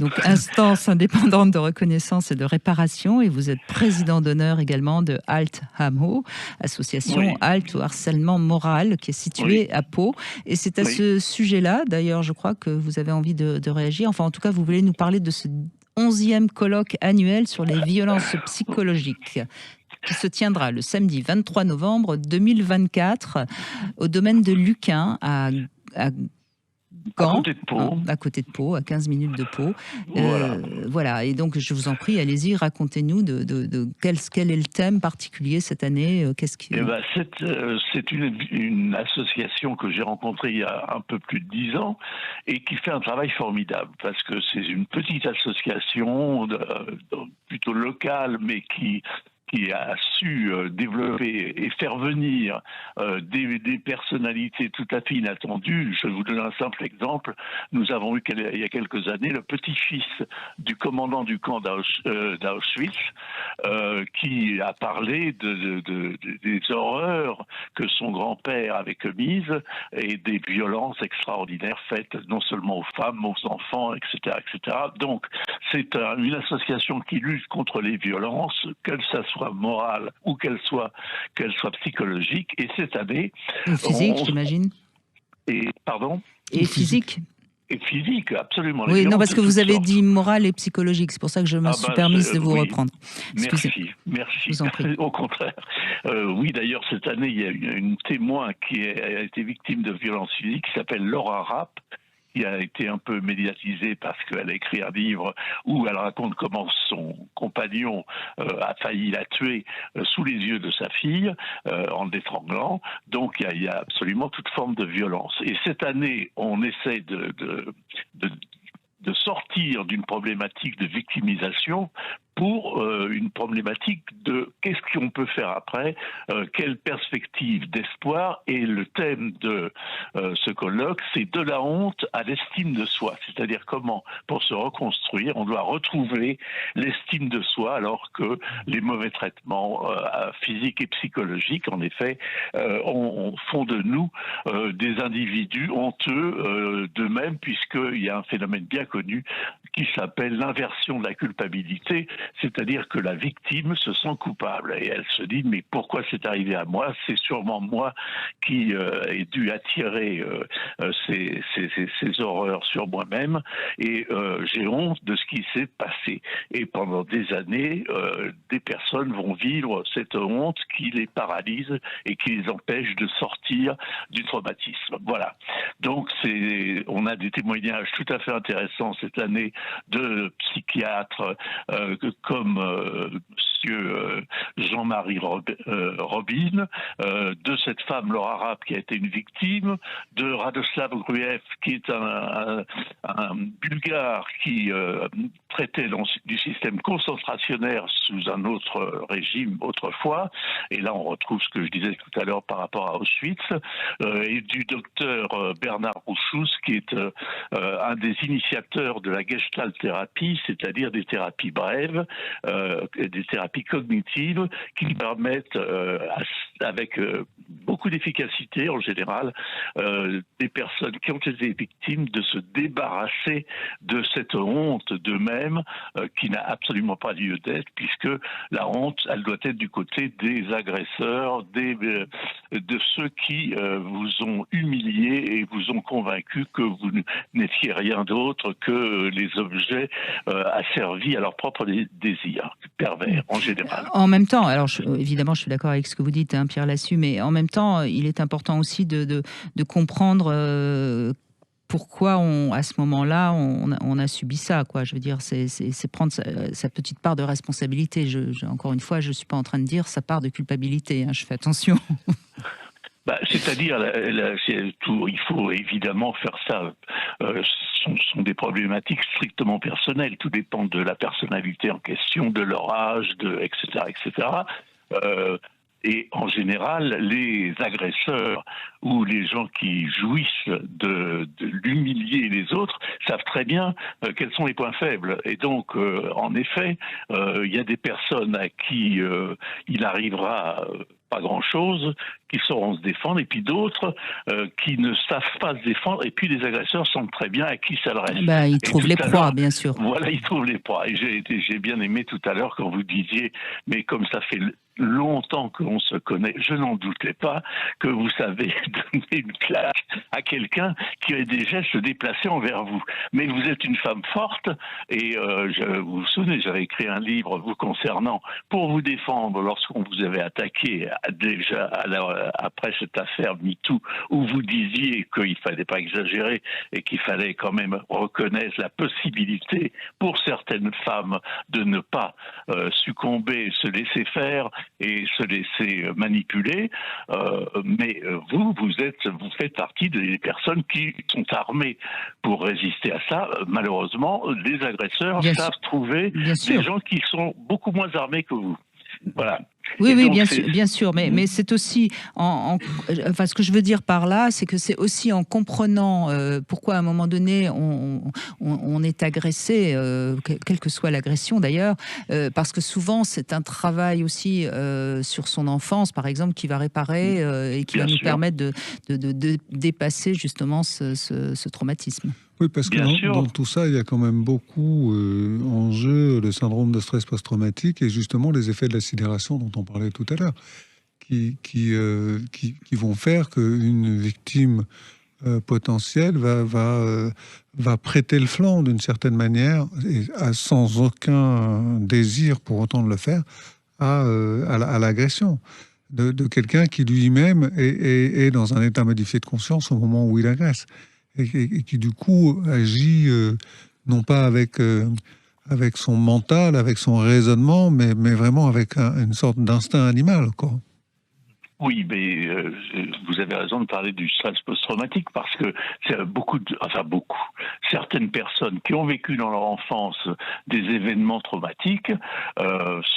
donc instance indépendante de reconnaissance et de réparation, et vous êtes président d'honneur également de HALT HAMO, association HALT au harcèlement moral, qui est située à Pau. Et c'est à ce sujet-là, d'ailleurs, je crois que vous avez envie de réagir. Enfin, en tout cas, vous voulez nous parler de ce 11e colloque annuel sur les violences psychologiques, qui se tiendra le samedi 23 novembre 2024 au domaine de Luquin à Gand, à côté de Pau, à 15 minutes de Pau. Voilà. Et donc, je vous en prie, allez-y, racontez-nous quel est le thème particulier cette année. C'est une association que j'ai rencontrée il y a un peu plus de 10 ans et qui fait un travail formidable parce que c'est une petite association plutôt locale, mais qui a su développer et faire venir des personnalités tout à fait inattendues. Je vais vous donner un simple exemple. Nous avons eu il y a quelques années le petit-fils du commandant du camp d'Auschwitz qui a parlé des horreurs que son grand-père avait commises et des violences extraordinaires faites non seulement aux femmes, aux enfants, etc. etc. Donc, c'est une association qui lutte contre les violences, que ça soit morale ou qu'elle soit psychologique. Et cette année... Et physique, j'imagine. Pardon ? Et physique. Et physique, absolument. Oui, non, parce que vous avez dit morale et psychologique. C'est pour ça que je me suis permise de vous reprendre. Merci. Au contraire. Oui, d'ailleurs, cette année, il y a une témoin qui a été victime de violences physiques qui s'appelle Laura Rapp, qui a été un peu médiatisée parce qu'elle a écrit un livre où elle raconte comment son compagnon a failli la tuer sous les yeux de sa fille en l'étranglant. Donc il y a absolument toute forme de violence. Et cette année, on essaie de sortir d'une problématique de victimisation pour une problématique de qu'est-ce qu'on peut faire après, quelle perspective d'espoir. Et le thème de ce colloque, c'est de la honte à l'estime de soi. C'est-à-dire comment, pour se reconstruire, on doit retrouver l'estime de soi alors que les mauvais traitements physiques et psychologiques, en effet, font de nous des individus honteux d'eux-mêmes, puisqu'il y a un phénomène bien connu qui s'appelle l'inversion de la culpabilité. C'est-à-dire que la victime se sent coupable et elle se dit mais pourquoi c'est arrivé à moi ? C'est sûrement moi qui ai dû attirer ces horreurs sur moi-même et j'ai honte de ce qui s'est passé. Et pendant des années, des personnes vont vivre cette honte qui les paralyse et qui les empêche de sortir du traumatisme. Voilà. Donc on a des témoignages tout à fait intéressants cette année de psychiatres comme monsieur Jean Jean-Marie Robin, de cette femme Laura Rapp qui a été une victime, de Radoslav Gruev qui est un Bulgare qui traitait du système concentrationnaire sous un autre régime autrefois, et là on retrouve ce que je disais tout à l'heure par rapport à Auschwitz, et du docteur Bernard Rouchous qui est un des initiateurs de la Gestalt thérapie, c'est-à-dire des thérapies brèves, des thérapies cognitives qui permettent avec beaucoup d'efficacité en général des personnes qui ont été victimes de se débarrasser de cette honte d'eux-mêmes qui n'a absolument pas lieu d'être, puisque la honte, elle doit être du côté des agresseurs, de ceux qui vous ont humilié et vous ont convaincu que vous n'étiez rien d'autre que les objets asservis à leur propre désir pervers en général. En même temps, alors évidemment je suis d'accord avec ce que vous dites, hein, Pierre Lassus, mais en même temps il est important aussi de comprendre pourquoi à ce moment-là on a subi ça, quoi. Je veux dire, c'est prendre sa petite part de responsabilité. Encore une fois, je suis pas en train de dire sa part de culpabilité, hein, je fais attention. C'est-à-dire, il faut évidemment faire ça. Ce sont des problématiques strictement personnelles. Tout dépend de la personnalité en question, de leur âge, etc., etc. Et en général, les agresseurs ou les gens qui jouissent de l'humilier les autres savent très bien quels sont les points faibles. Et donc, en effet, il y a des personnes à qui il arrivera pas grand-chose, qui sauront se défendre, et puis d'autres qui ne savent pas se défendre, et puis les agresseurs savent très bien à qui s'adresse. Ils trouvent les proies, bien sûr. Voilà, ils trouvent les proies. Et j'ai bien aimé tout à l'heure quand vous disiez, mais comme ça fait longtemps qu'on se connaît, je n'en doutais pas que vous savez donner une claque à quelqu'un qui a des gestes déplacés envers vous. Mais vous êtes une femme forte, et vous vous souvenez, j'avais écrit un livre vous concernant pour vous défendre lorsqu'on vous avait attaqué déjà après cette affaire MeToo, où vous disiez qu'il ne fallait pas exagérer et qu'il fallait quand même reconnaître la possibilité pour certaines femmes de ne pas succomber, se laisser faire et se laisser manipuler, mais vous faites partie des personnes qui sont armées pour résister à ça. Malheureusement, les agresseurs savent trouver des gens qui sont beaucoup moins armés que vous. Voilà. Oui, donc, bien sûr, mais c'est aussi, enfin, ce que je veux dire par là, c'est que c'est aussi en comprenant pourquoi à un moment donné on est agressé, quelle que soit l'agression d'ailleurs, parce que souvent c'est un travail aussi sur son enfance, par exemple, qui va réparer et qui va nous permettre de dépasser justement ce traumatisme. Oui, parce que dans tout ça, il y a quand même beaucoup en jeu le syndrome de stress post-traumatique et justement les effets de la sidération dont on parlait tout à l'heure, qui vont faire qu'une victime potentielle va prêter le flanc d'une certaine manière, et sans aucun désir pour autant de le faire, à l'agression de quelqu'un qui lui-même est dans un état modifié de conscience au moment où il agresse. Et qui du coup agit non pas avec son mental, avec son raisonnement, mais vraiment avec une sorte d'instinct animal, quoi. Oui, mais vous avez raison de parler du stress post-traumatique parce que c'est certaines personnes qui ont vécu dans leur enfance des événements traumatiques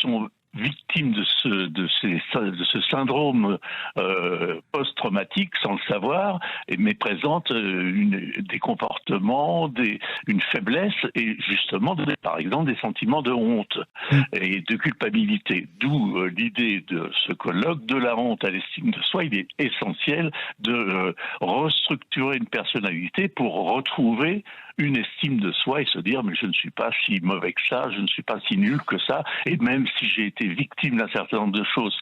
sont victimes de ce syndrome post-traumatique sans le savoir, mais présentent des comportements, une faiblesse et justement, par exemple, des sentiments de honte et de culpabilité. D'où l'idée de ce colloque, de la honte à l'estime de soi. Il est essentiel de restructurer une personnalité pour retrouver une estime de soi et se dire mais je ne suis pas si mauvais que ça, je ne suis pas si nul que ça, et même si j'ai été victime d'un certain nombre de choses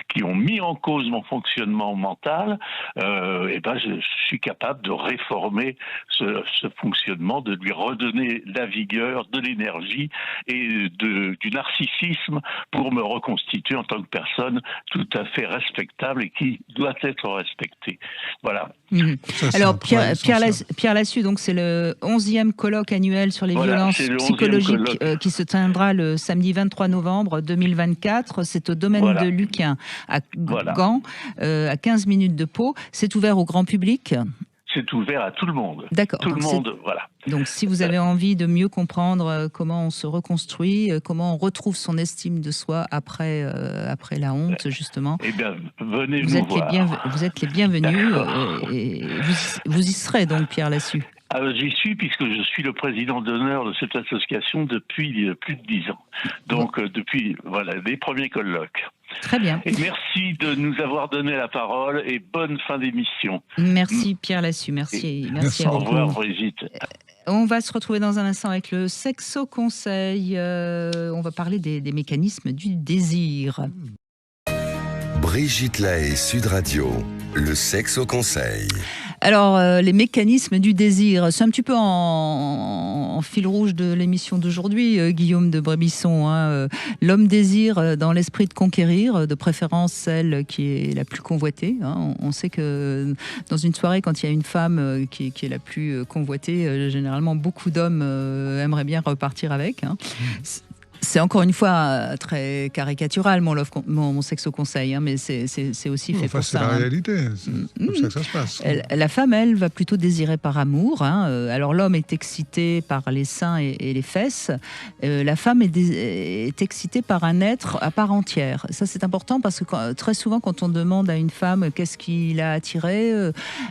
qui ont mis en cause mon fonctionnement mentale, je suis capable de réformer ce fonctionnement, de lui redonner la vigueur, de l'énergie et du narcissisme pour me reconstituer en tant que personne tout à fait respectable et qui doit être respectée. Voilà. Mmh. Alors Pierre Lassus, donc c'est le 11e colloque annuel sur les violences psychologiques qui se tiendra le samedi 23 novembre 2024. C'est au domaine de Luquin à Gand, à 15 minutes de Pau. C'est ouvert au grand public. C'est ouvert à tout le monde. D'accord. Tout le monde, voilà. Donc, si vous avez envie de mieux comprendre comment on se reconstruit, comment on retrouve son estime de soi après la honte, justement. Eh bien, venez nous voir. Vous êtes les bienvenus et vous y serez donc, Pierre Lassus. J'y suis puisque je suis le président d'honneur de cette association depuis plus de 10 ans. Donc, depuis les premiers colloques. Très bien. Et merci de nous avoir donné la parole et bonne fin d'émission. Merci Pierre Lassus, merci à vous. Au revoir Brigitte. On va se retrouver dans un instant avec le Sexo Conseil. On va parler des mécanismes du désir. Brigitte Lahaie, Sud Radio, le Sexo Conseil. Alors, les mécanismes du désir, c'est un petit peu en fil rouge de l'émission d'aujourd'hui, Guillaume de Brébisson. L'homme désire dans l'esprit de conquérir, de préférence celle qui est la plus convoitée. On sait que dans une soirée, quand il y a une femme qui est la plus convoitée, généralement beaucoup d'hommes aimeraient bien repartir avec. C'est encore une fois très caricatural, mon sexo conseil, mais c'est aussi fait pour ça. C'est la réalité, c'est comme ça que ça se passe. La femme, elle, va plutôt désirer par amour. Alors l'homme est excité par les seins et les fesses. La femme est excitée par un être à part entière. Ça, c'est important parce que très souvent, quand on demande à une femme qu'est-ce qui l'a attirée,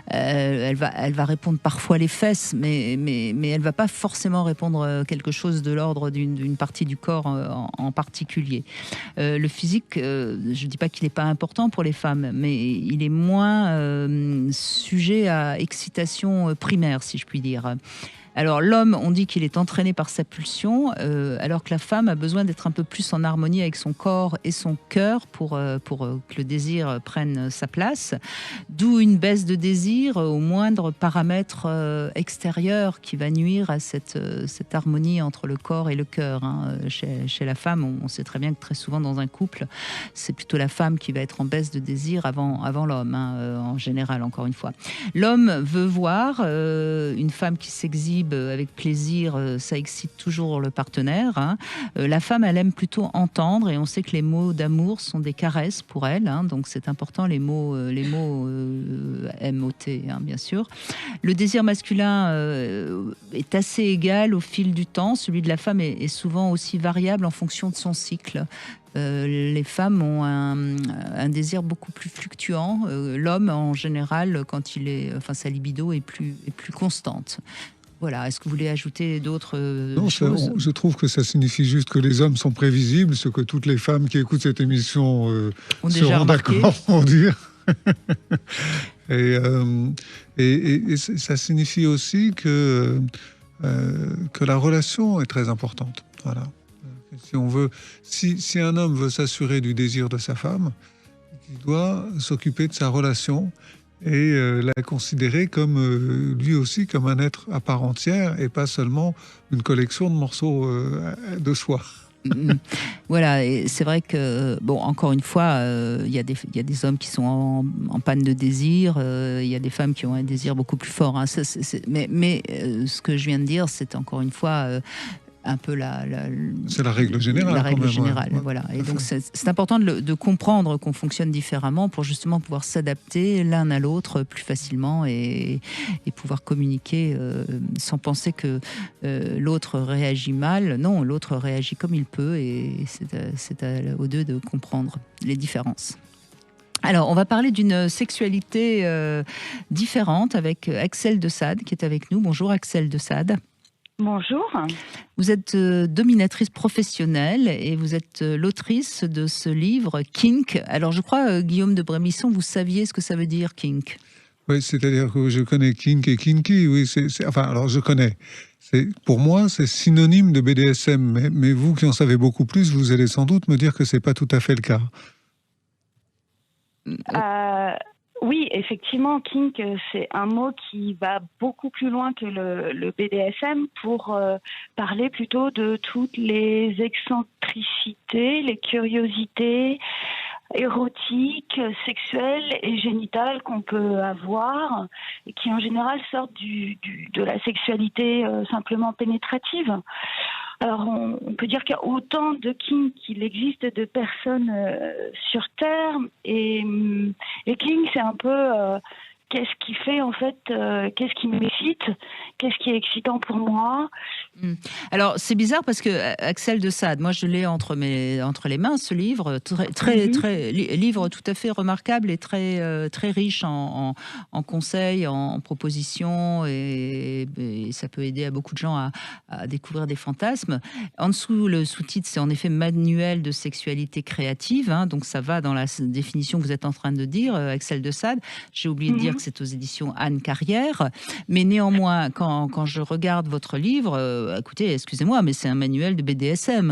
elle va répondre parfois les fesses, mais elle va pas forcément répondre quelque chose de l'ordre d'une partie du corps en particulier. Le physique, je ne dis pas qu'il n'est pas important pour les femmes, mais il est moins sujet à excitation primaire, si je puis dire. Alors l'homme, on dit qu'il est entraîné par sa pulsion, alors que la femme a besoin d'être un peu plus en harmonie avec son corps et son cœur pour que le désir prenne sa place. D'où une baisse de désir au moindre paramètre extérieur qui va nuire à cette harmonie entre le corps et le cœur. Chez la femme, on sait très bien que très souvent dans un couple, c'est plutôt la femme qui va être en baisse de désir avant l'homme, en général, encore une fois. L'homme veut voir une femme qui s'exhibe avec plaisir, ça excite toujours le partenaire. La femme, elle aime plutôt entendre, et on sait que les mots d'amour sont des caresses pour elle, donc c'est important, les mots M-O-T, bien sûr. Le désir masculin est assez égal au fil du temps, celui de la femme est souvent aussi variable en fonction de son cycle. Les femmes ont un désir beaucoup plus fluctuant. L'homme, en général, quand sa libido est plus constante. Voilà. Est-ce que vous voulez ajouter d'autres choses ? Je trouve que ça signifie juste que les hommes sont prévisibles, ce que toutes les femmes qui écoutent cette émission seront d'accord pour dire. et ça signifie aussi que la relation est très importante. Voilà. Si un homme veut s'assurer du désir de sa femme, il doit s'occuper de sa relation et la considérer comme lui aussi comme un être à part entière et pas seulement une collection de morceaux de soie. Voilà, et c'est vrai que, encore une fois, il y a des hommes qui sont en panne de désir, il y a des femmes qui ont un désir beaucoup plus fort. Mais ce que je viens de dire, c'est encore une fois un peu c'est la règle générale. La règle générale, ouais. voilà. Et donc c'est important de comprendre qu'on fonctionne différemment pour justement pouvoir s'adapter l'un à l'autre plus facilement et pouvoir communiquer sans penser que l'autre réagit mal. Non, l'autre réagit comme il peut et c'est aux deux de comprendre les différences. Alors, on va parler d'une sexualité différente avec Axelle de Sade qui est avec nous. Bonjour Axelle de Sade. Bonjour. Vous êtes dominatrice professionnelle et vous êtes l'autrice de ce livre Kink. Alors je crois, Guillaume de Brémisson, vous saviez ce que ça veut dire Kink ? Oui, c'est-à-dire que je connais Kink et Kinky. Oui, alors je connais. Pour moi, c'est synonyme de BDSM. Mais vous qui en savez beaucoup plus, vous allez sans doute me dire que c'est pas tout à fait le cas. Oui, effectivement, kink, c'est un mot qui va beaucoup plus loin que le BDSM pour parler plutôt de toutes les excentricités, les curiosités érotiques, sexuelles et génitales qu'on peut avoir et qui en général sortent de la sexualité simplement pénétrative. Alors, on peut dire qu'il y a autant de kink qu'il existe de personnes sur Terre. Et kink, c'est un peu qu'est-ce qui fait, en fait, qu'est-ce qui m'excite, qu'est-ce qui est excitant pour moi. Alors, c'est bizarre parce que Axel de Sade, moi, je l'ai entre les mains, ce livre, livre tout à fait remarquable et très riche en conseils, en propositions, et ça peut aider à beaucoup de gens à découvrir des fantasmes. En dessous, le sous-titre, c'est en effet Manuel de sexualité créative, hein, donc ça va dans la définition que vous êtes en train de dire, Axel de Sade. J'ai oublié de dire que c'est aux éditions Anne Carrière, mais néanmoins, quand je regarde votre livre, écoutez, excusez-moi, mais c'est un manuel de BDSM.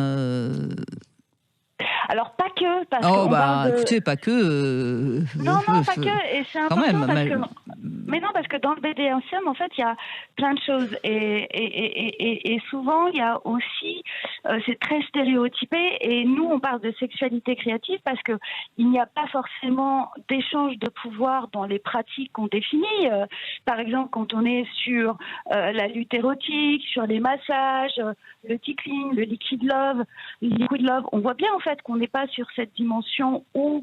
Alors, pas que, parce que... écoutez, pas que... Non, pas que, et c'est important parce que... Mais non, parce que dans le BDSM, en fait, il y a plein de choses. Et souvent, il y a aussi... c'est très stéréotypé, et nous, on parle de sexualité créative parce que il n'y a pas forcément d'échange de pouvoir dans les pratiques qu'on définit. Par exemple, quand on est sur la lutte érotique, sur les massages, le tickling, le liquid love, on voit bien, en fait, qu'on n'est pas sur cette dimension où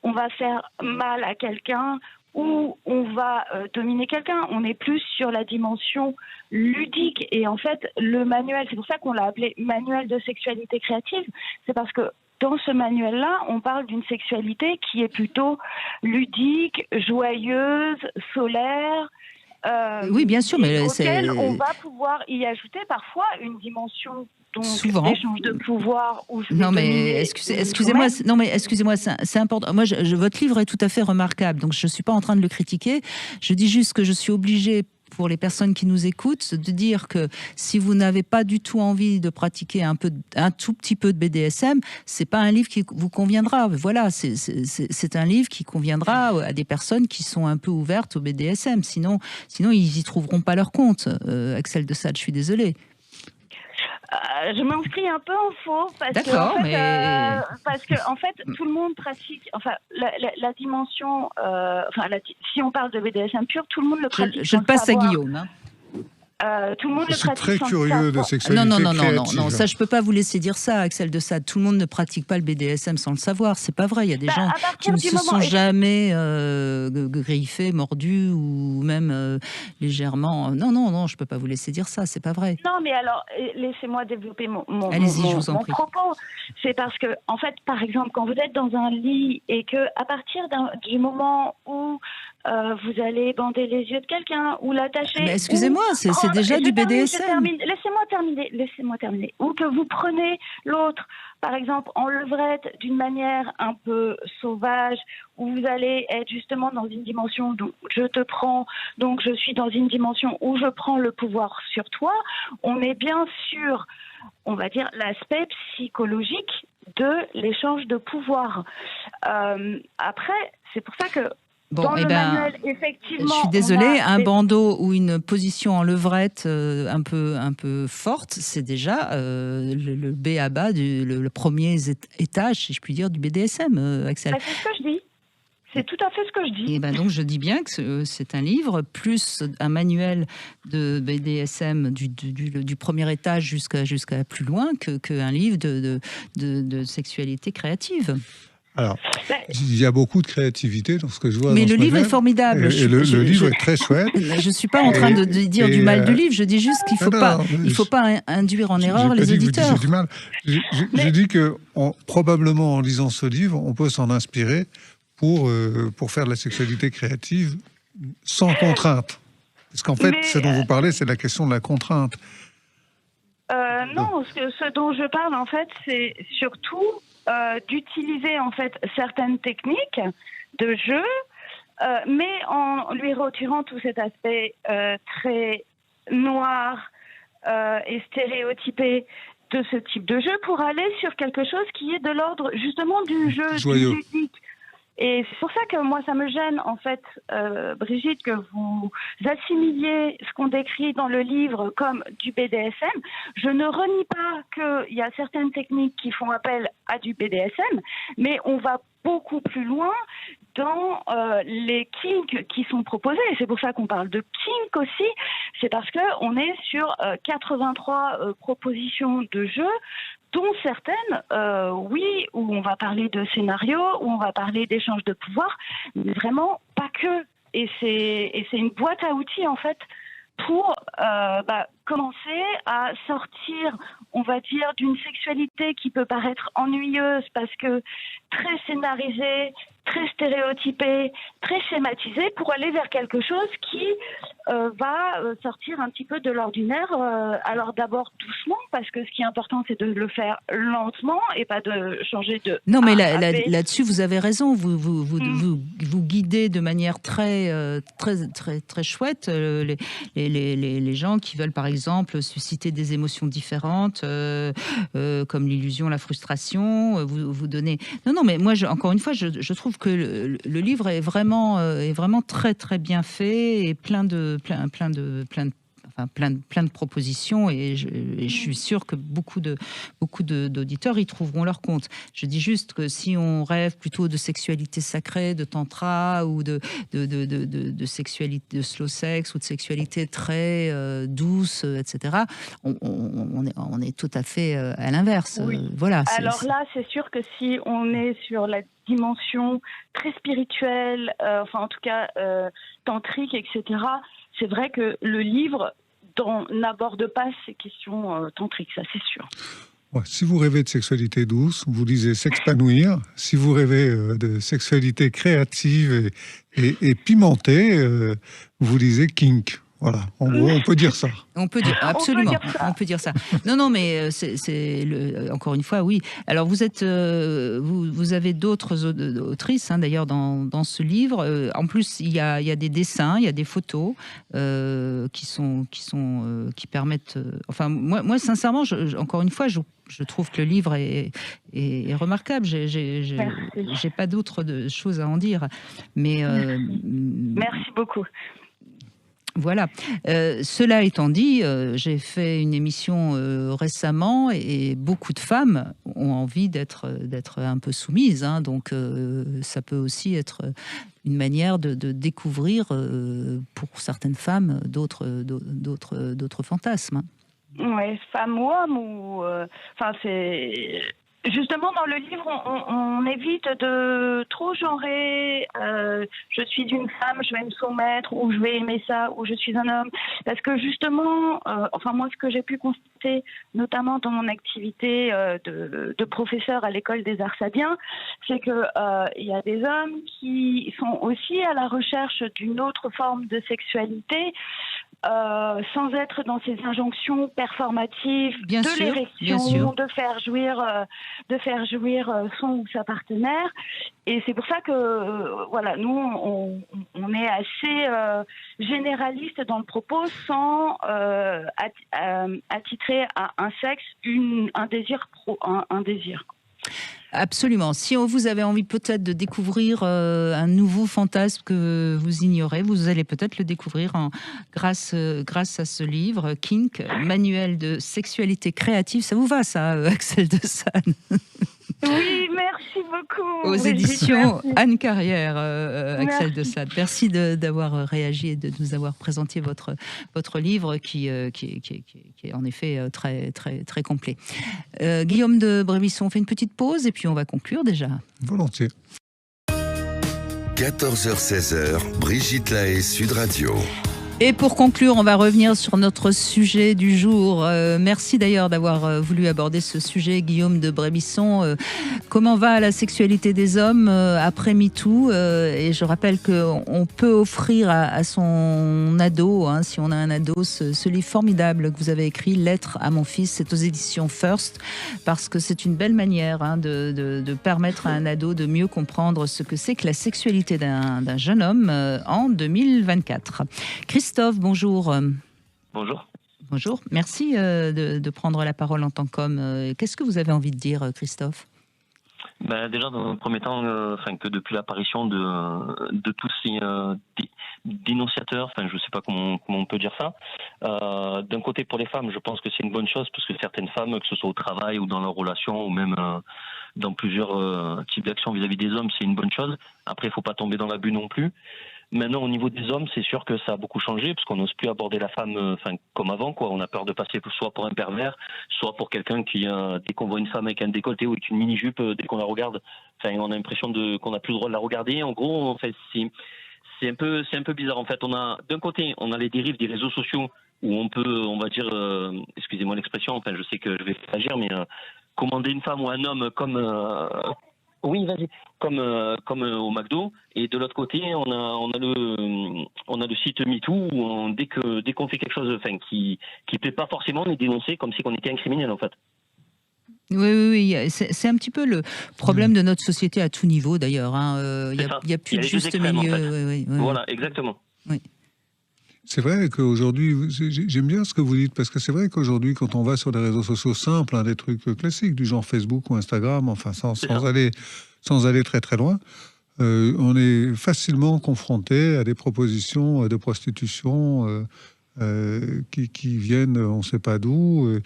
on va faire mal à quelqu'un, où on va dominer quelqu'un. On est plus sur la dimension ludique. Et en fait, le manuel, c'est pour ça qu'on l'a appelé manuel de sexualité créative, c'est parce que dans ce manuel-là, on parle d'une sexualité qui est plutôt ludique, joyeuse, solaire. Oui, bien sûr, mais on va pouvoir y ajouter parfois une dimension d'échange de pouvoir. Non, mais excusez-moi. Non, mais excusez-moi, c'est important. Moi, votre livre est tout à fait remarquable, donc je suis pas en train de le critiquer. Je dis juste que je suis obligée, pour les personnes qui nous écoutent, de dire que si vous n'avez pas du tout envie de pratiquer un tout petit peu de BDSM, c'est pas un livre qui vous conviendra. Voilà, c'est un livre qui conviendra à des personnes qui sont un peu ouvertes au BDSM. Sinon ils y trouveront pas leur compte. Axel de Sade, je suis désolée. Je m'inscris un peu en faux parce que en fait tout le monde pratique, enfin la dimension, si on parle de BDSM pur, tout le monde le pratique. Je le passe à Guillaume. Hein. Tout le monde le pratique. C'est très curieux de sexualité créative. Non, ça je peux pas vous laisser dire ça, Axel de Sade. Tout le monde ne pratique pas le BDSM sans le savoir. C'est pas vrai. Il y a des gens qui ne se sont jamais griffés, mordus ou même légèrement. Non, je peux pas vous laisser dire ça. C'est pas vrai. Non, mais alors laissez-moi développer mon propos. C'est parce que en fait, par exemple, quand vous êtes dans un lit et que à partir du moment où vous allez bander les yeux de quelqu'un ou l'attacher. Mais excusez-moi, c'est déjà du BDSM. Laissez-moi terminer. Ou que vous prenez l'autre, par exemple, en levrette d'une manière un peu sauvage, où vous allez être justement dans une dimension donc je te prends, donc je suis dans une dimension où je prends le pouvoir sur toi. On est bien sur, on va dire, l'aspect psychologique de l'échange de pouvoir. Après, c'est pour ça que dans le manuel, effectivement, je suis désolée, un bandeau ou une position en levrette un peu forte, c'est déjà le B à bas, le premier étage, si je puis dire, du BDSM, Axel. C'est ce que je dis. C'est tout à fait ce que je dis. Et donc je dis bien que c'est un livre plus un manuel de BDSM du premier étage jusqu'à plus loin qu'un livre de sexualité créative. Alors, il y a beaucoup de créativité dans ce que je vois. Mais le livre est formidable. Le livre est très chouette. Je ne suis pas en train de dire du mal du livre. Je dis juste qu'il ne faut pas induire en erreur les auditeurs. J'ai dit que probablement en lisant ce livre, on peut s'en inspirer pour faire de la sexualité créative sans contrainte. Parce qu'en fait, ce dont vous parlez, c'est la question de la contrainte. Non, ce dont je parle, en fait, c'est surtout d'utiliser en fait certaines techniques de jeu, mais en lui retirant tout cet aspect très noir et stéréotypé de ce type de jeu pour aller sur quelque chose qui est de l'ordre justement du jeu, joyeux, du ludique. Et c'est pour ça que moi, ça me gêne, en fait, Brigitte, que vous assimiliez ce qu'on décrit dans le livre comme du BDSM. Je ne renie pas qu'il y a certaines techniques qui font appel à du BDSM, mais on va beaucoup plus loin dans les kinks qui sont proposés. Et c'est pour ça qu'on parle de kink aussi. C'est parce qu'on est sur 83 propositions de jeux, dont certaines, oui, où on va parler de scénario, où on va parler d'échange de pouvoir, mais vraiment pas que. Et c'est une boîte à outils, en fait, pour commencer à sortir, on va dire, d'une sexualité qui peut paraître ennuyeuse parce que très scénarisée, très stéréotypée, très schématisée, pour aller vers quelque chose qui va sortir un petit peu de l'ordinaire. Alors d'abord doucement, parce que ce qui est important, c'est de le faire lentement et pas de changer de... Non, mais là-dessus, vous avez raison. Vous guidez de manière très chouette les gens qui veulent, par exemple, susciter des émotions différentes, comme l'illusion, la frustration. Vous donnez... Non, mais moi, encore une fois, je trouve que le livre est vraiment très très bien fait et plein de propositions, et je suis sûre que beaucoup d'auditeurs y trouveront leur compte. Je dis juste que si on rêve plutôt de sexualité sacrée, de tantra ou de sexualité, de slow sex ou de sexualité très douce, etc., on est tout à fait à l'inverse. Oui. Voilà. Alors là, c'est sûr que si on est sur la dimension très spirituelle, enfin en tout cas tantrique, etc., c'est vrai que le livre n'aborde pas ces questions tantriques, ça c'est sûr. Ouais, si vous rêvez de sexualité douce, vous lisez S'expanouir. Si vous rêvez de sexualité créative et pimentée, vous lisez Kink. Voilà, en gros, on peut dire ça. On peut dire, absolument, on peut dire ça. Non, mais encore une fois, oui. Alors, vous avez d'autres autrices, hein, d'ailleurs, dans ce livre. En plus, il y a des dessins, il y a des photos qui permettent. Enfin, moi, sincèrement, encore une fois, je trouve que le livre est remarquable. J'ai pas d'autre choses à en dire. Mais merci beaucoup. Voilà. Cela étant dit, j'ai fait une émission récemment et beaucoup de femmes ont envie d'être un peu soumises. Hein, donc, ça peut aussi être une manière de découvrir pour certaines femmes d'autres fantasmes. Oui, femme ou homme, c'est... Justement, dans le livre, on évite de trop genrer je suis une femme, je vais me soumettre, ou je vais aimer ça, ou je suis un homme. Parce que justement, moi, ce que j'ai pu constater, notamment dans mon activité de professeur à l'école des arts sabiens, c'est qu'il y a des hommes qui sont aussi à la recherche d'une autre forme de sexualité, sans être dans ces injonctions performatives de l'érection, de faire jouir son ou sa partenaire. Et c'est pour ça que nous on est assez généraliste dans le propos, sans attitrer à un sexe un désir. Absolument. Si vous avez envie peut-être de découvrir un nouveau fantasme que vous ignorez, vous allez peut-être le découvrir grâce à ce livre, Kink, manuel de sexualité créative. Ça vous va, ça, Axel de Sade? Oui, merci beaucoup. Aux éditions Anne Carrière, Axel de Sade. Merci d'avoir réagi et de nous avoir présenté votre livre qui est en effet très, très, très complet. Guillaume de Brébisson, on fait une petite pause et puis on va conclure déjà. Volontiers. 14h-16h, Brigitte Lahaie, Sud Radio. Et pour conclure, on va revenir sur notre sujet du jour. Merci d'ailleurs d'avoir voulu aborder ce sujet, Guillaume de Brébisson. Comment va la sexualité des hommes après MeToo? Et je rappelle qu'on peut offrir à son ado, hein, si on a un ado, ce livre formidable que vous avez écrit, Lettre à mon fils. C'est aux éditions First, parce que c'est une belle manière de permettre à un ado de mieux comprendre ce que c'est que la sexualité d'un jeune homme en 2024. Christophe, bonjour. Bonjour. Bonjour. Merci de prendre la parole en tant qu'homme. Qu'est-ce que vous avez envie de dire, Christophe ? Déjà, dans un premier temps, que depuis l'apparition de tous ces dénonciateurs, je ne sais pas comment on peut dire ça. D'un côté, pour les femmes, je pense que c'est une bonne chose, parce que certaines femmes, que ce soit au travail ou dans leurs relations, ou même dans plusieurs types d'actions vis-à-vis des hommes, c'est une bonne chose. Après, il ne faut pas tomber dans l'abus non plus. Maintenant, au niveau des hommes, c'est sûr que ça a beaucoup changé, parce qu'on n'ose plus aborder la femme comme avant, quoi. On a peur de passer soit pour un pervers, soit pour quelqu'un qui, dès qu'on voit une femme avec un décolleté ou avec une mini-jupe, dès qu'on la regarde, on a l'impression qu'on n'a plus le droit de la regarder. En gros, c'est un peu bizarre. En fait, d'un côté, on a les dérives des réseaux sociaux, où on peut, on va dire, excusez-moi l'expression, je sais que je vais agir, mais commander une femme ou un homme comme... Oui, vas-y. Comme au McDo. Et de l'autre côté, on a le site MeToo où dès qu'on fait quelque chose, qui plaît pas forcément, on est dénoncé comme si on était un criminel, en fait. Oui. C'est un petit peu le problème de notre société à tout niveau, d'ailleurs. Il y a plus de juste milieu. En fait. Oui. Voilà, exactement. Oui. C'est vrai qu'aujourd'hui, j'aime bien ce que vous dites, parce que c'est vrai qu'aujourd'hui, quand on va sur des réseaux sociaux simples, des trucs classiques du genre Facebook ou Instagram, sans aller très très loin, on est facilement confronté à des propositions de prostitution qui viennent, on ne sait pas d'où,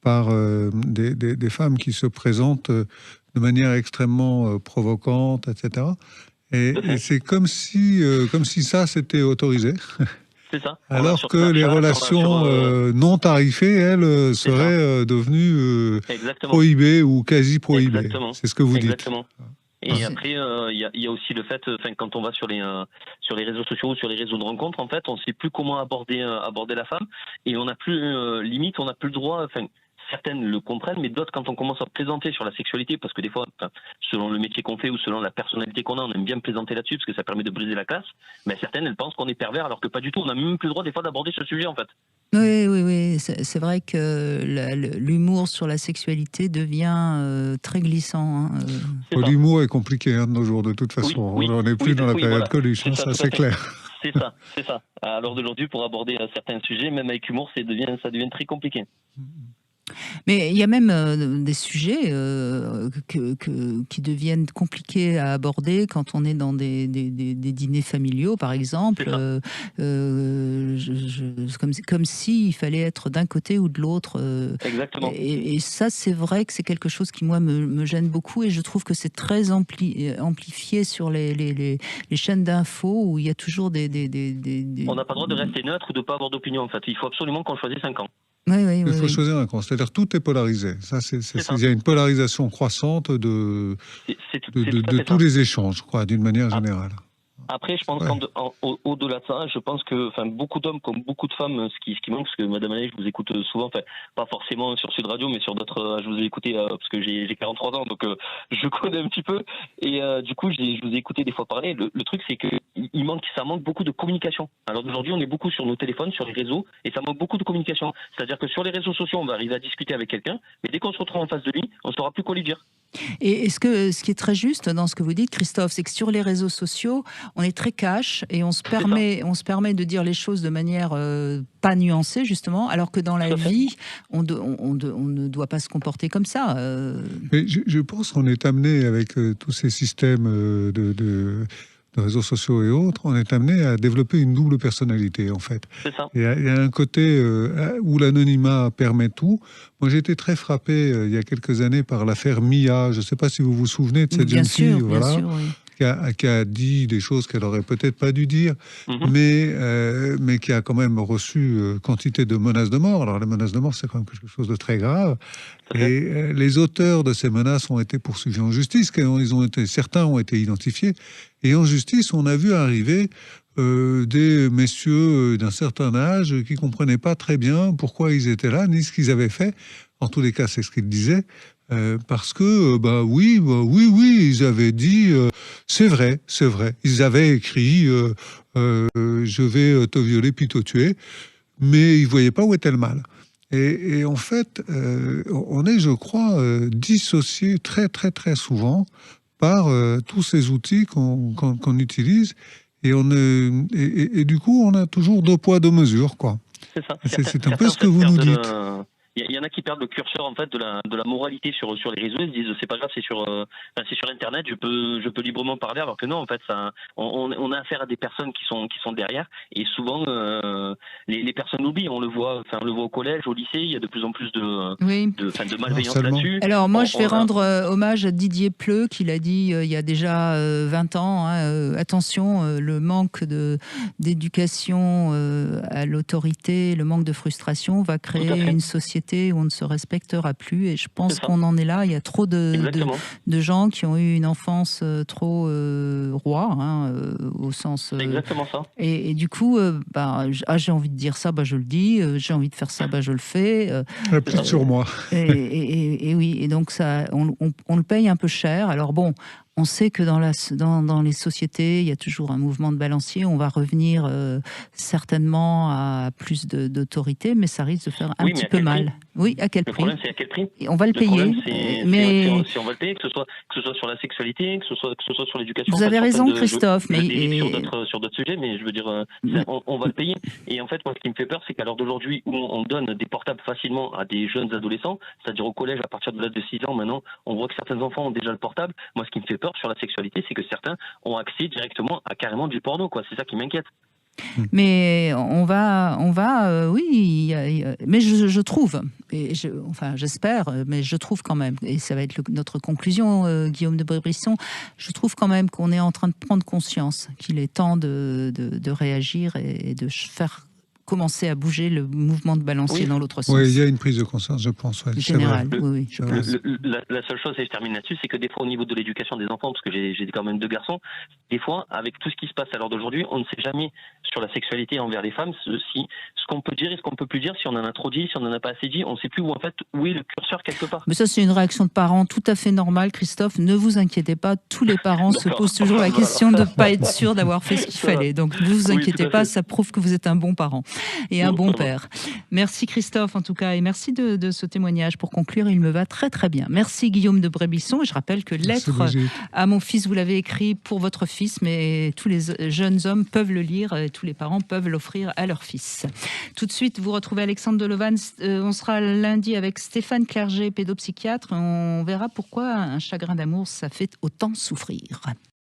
par des femmes qui se présentent de manière extrêmement provocante, etc. Et c'est comme si ça, c'était autorisé. C'est ça. Alors que les relations non tarifées, elles, seraient devenues prohibées ou quasi prohibées. Exactement. C'est ce que vous dites. Exactement. Et après, il y a aussi le fait, quand on va sur les réseaux sociaux ou sur les réseaux de rencontres, en fait, on ne sait plus comment aborder la femme, et on n'a plus limite, on n'a plus le droit. Certaines le comprennent, mais d'autres, quand on commence à plaisanter sur la sexualité, parce que des fois, selon le métier qu'on fait ou selon la personnalité qu'on a, on aime bien plaisanter là-dessus parce que ça permet de briser la glace. Mais certaines, elles pensent qu'on est pervers, alors que pas du tout. On n'a même plus le droit des fois d'aborder ce sujet, en fait. Oui. C'est vrai que l'humour sur la sexualité devient très glissant. L'humour est compliqué de nos jours, de toute façon. Oui, on n'est plus dans la période Coluche, ça c'est clair. C'est ça. À l'heure d'aujourd'hui, pour aborder certains sujets, même avec humour, ça devient très compliqué. Mais il y a même des sujets qui deviennent compliqués à aborder quand on est dans des dîners familiaux, par exemple. Comme s'il fallait être d'un côté ou de l'autre. Exactement. Et ça, c'est vrai que c'est quelque chose qui, moi, me gêne beaucoup. Et je trouve que c'est très amplifié sur les chaînes d'infos où il y a toujours des... On n'a pas le droit de rester neutre ou de ne pas avoir d'opinion, en fait. Il faut absolument qu'on choisisse un camp. Il faut choisir un camp. C'est-à-dire tout est polarisé. Il y a une polarisation croissante de tous les échanges, je crois, d'une manière générale. Après, je pense qu'au-delà de ça, je pense que beaucoup d'hommes comme beaucoup de femmes, ce qui manque, parce que Madame Anaïs, je vous écoute souvent, pas forcément sur Sud Radio, mais sur d'autres, je vous ai écouté parce que j'ai 43 ans, donc je connais un petit peu. Et du coup, je vous ai écouté des fois parler. Le truc, c'est que ça manque beaucoup de communication. Alors aujourd'hui, on est beaucoup sur nos téléphones, sur les réseaux, et ça manque beaucoup de communication. C'est-à-dire que sur les réseaux sociaux, on va arriver à discuter avec quelqu'un, mais dès qu'on se retrouve en face de lui, on ne saura plus quoi lui dire. Et ce qui est très juste dans ce que vous dites, Christophe, c'est que sur les réseaux sociaux, on est très cash et on se permet de dire les choses de manière pas nuancée, justement, alors que dans la vie, on ne doit pas se comporter comme ça. Mais je pense qu'on est amené, avec tous ces systèmes de réseaux sociaux et autres, on est amené à développer une double personnalité, en fait. C'est ça. Il y a un côté où l'anonymat permet tout. Moi, j'ai été très frappé il y a quelques années par l'affaire Mia. Je ne sais pas si vous vous souvenez de cette jeune fille, voilà, sûr, oui. Qui a dit des choses qu'elle aurait peut-être pas dû dire, mais qui a quand même reçu quantité de menaces de mort. Alors, les menaces de mort, c'est quand même quelque chose de très grave. Et les auteurs de ces menaces ont été poursuivis en justice. Certains ont été identifiés. Et en justice, on a vu arriver des messieurs d'un certain âge qui ne comprenaient pas très bien pourquoi ils étaient là, ni ce qu'ils avaient fait. En tous les cas, c'est ce qu'ils disaient. Parce que, oui, ils avaient dit, c'est vrai. Ils avaient écrit, je vais te violer puis te tuer, mais ils ne voyaient pas où était le mal. Et en fait, on est, je crois, dissocié très, très, très souvent par tous ces outils qu'on utilise, et du coup, on a toujours deux poids, deux mesures, quoi. C'est ça. C'est un peu ce que vous nous dites. il y en a qui perdent le curseur en fait de la moralité sur les réseaux. Ils se disent c'est pas grave, c'est sur Internet, je peux librement parler, alors que non, en fait, on a affaire à des personnes qui sont derrière, et souvent les personnes l'oublient. On le voit au collège, au lycée, il y a de plus en plus de malveillance là-dessus. Alors moi, je vais rendre hommage à Didier Pleu, qui l'a dit il y a déjà 20 ans. Attention, le manque d'éducation à l'autorité, le manque de frustration va créer une société où on ne se respectera plus. Et je pense qu'on en est là. Il y a trop de gens qui ont eu une enfance trop roi, au sens... Exactement ça. Et du coup, j'ai envie de dire ça, je le dis. J'ai envie de faire ça, je le fais. Plus sur moi. Et oui, et donc ça, on le paye un peu cher. Alors bon, on sait que dans les sociétés, il y a toujours un mouvement de balancier. On va revenir certainement à plus d'autorité, mais ça risque de faire un petit peu mal. Oui, à quel prix ? Le problème, c'est à quel prix ? On va le payer. Si on va le payer, que ce soit sur la sexualité, que ce soit sur l'éducation. Vous avez raison, Christophe. Sur d'autres sujets, mais je veux dire, on va le payer. Et en fait, moi, ce qui me fait peur, c'est qu'à l'heure d'aujourd'hui, où on donne des portables facilement à des jeunes adolescents, c'est-à-dire au collège, à partir de l'âge de 6 ans, maintenant, on voit que certains enfants ont déjà le portable. Moi, ce qui me fait peur sur la sexualité, c'est que certains ont accès directement à carrément du porno, quoi. C'est ça qui m'inquiète. Mais oui, mais je trouve, j'espère, mais je trouve quand même, et ça va être notre conclusion, Guillaume de Brébisson, je trouve quand même qu'on est en train de prendre conscience qu'il est temps de réagir et de faire commencer à bouger le mouvement de balancier dans l'autre sens. Oui, il y a une prise de conscience, je pense. Ouais, générale, oui. La seule chose, et je termine là-dessus, c'est que des fois, au niveau de l'éducation des enfants, parce que j'ai quand même 2 garçons, des fois, avec tout ce qui se passe à l'heure d'aujourd'hui, on ne sait jamais sur la sexualité envers les femmes ce qu'on peut dire et ce qu'on peut plus dire, si on en a trop dit, si on en a pas assez dit, on ne sait plus où est le curseur quelque part. Mais ça, c'est une réaction de parents tout à fait normale, Christophe. Ne vous inquiétez pas, tous les parents se posent toujours la question de ne pas être sûr d'avoir fait ce qu'il fallait. Donc, ne vous inquiétez pas, ça prouve que vous êtes un bon parent et un bon père. Merci Christophe en tout cas, et merci de ce témoignage. Pour conclure, il me va très très bien. Merci Guillaume de Brébisson. Je rappelle que Lettre à mon fils, vous l'avez écrit pour votre fils, mais tous les jeunes hommes peuvent le lire et tous les parents peuvent l'offrir à leur fils. Tout de suite, vous retrouvez Alexandre Delevan. On sera lundi avec Stéphane Clerget, pédopsychiatre. On verra pourquoi un chagrin d'amour, ça fait autant souffrir.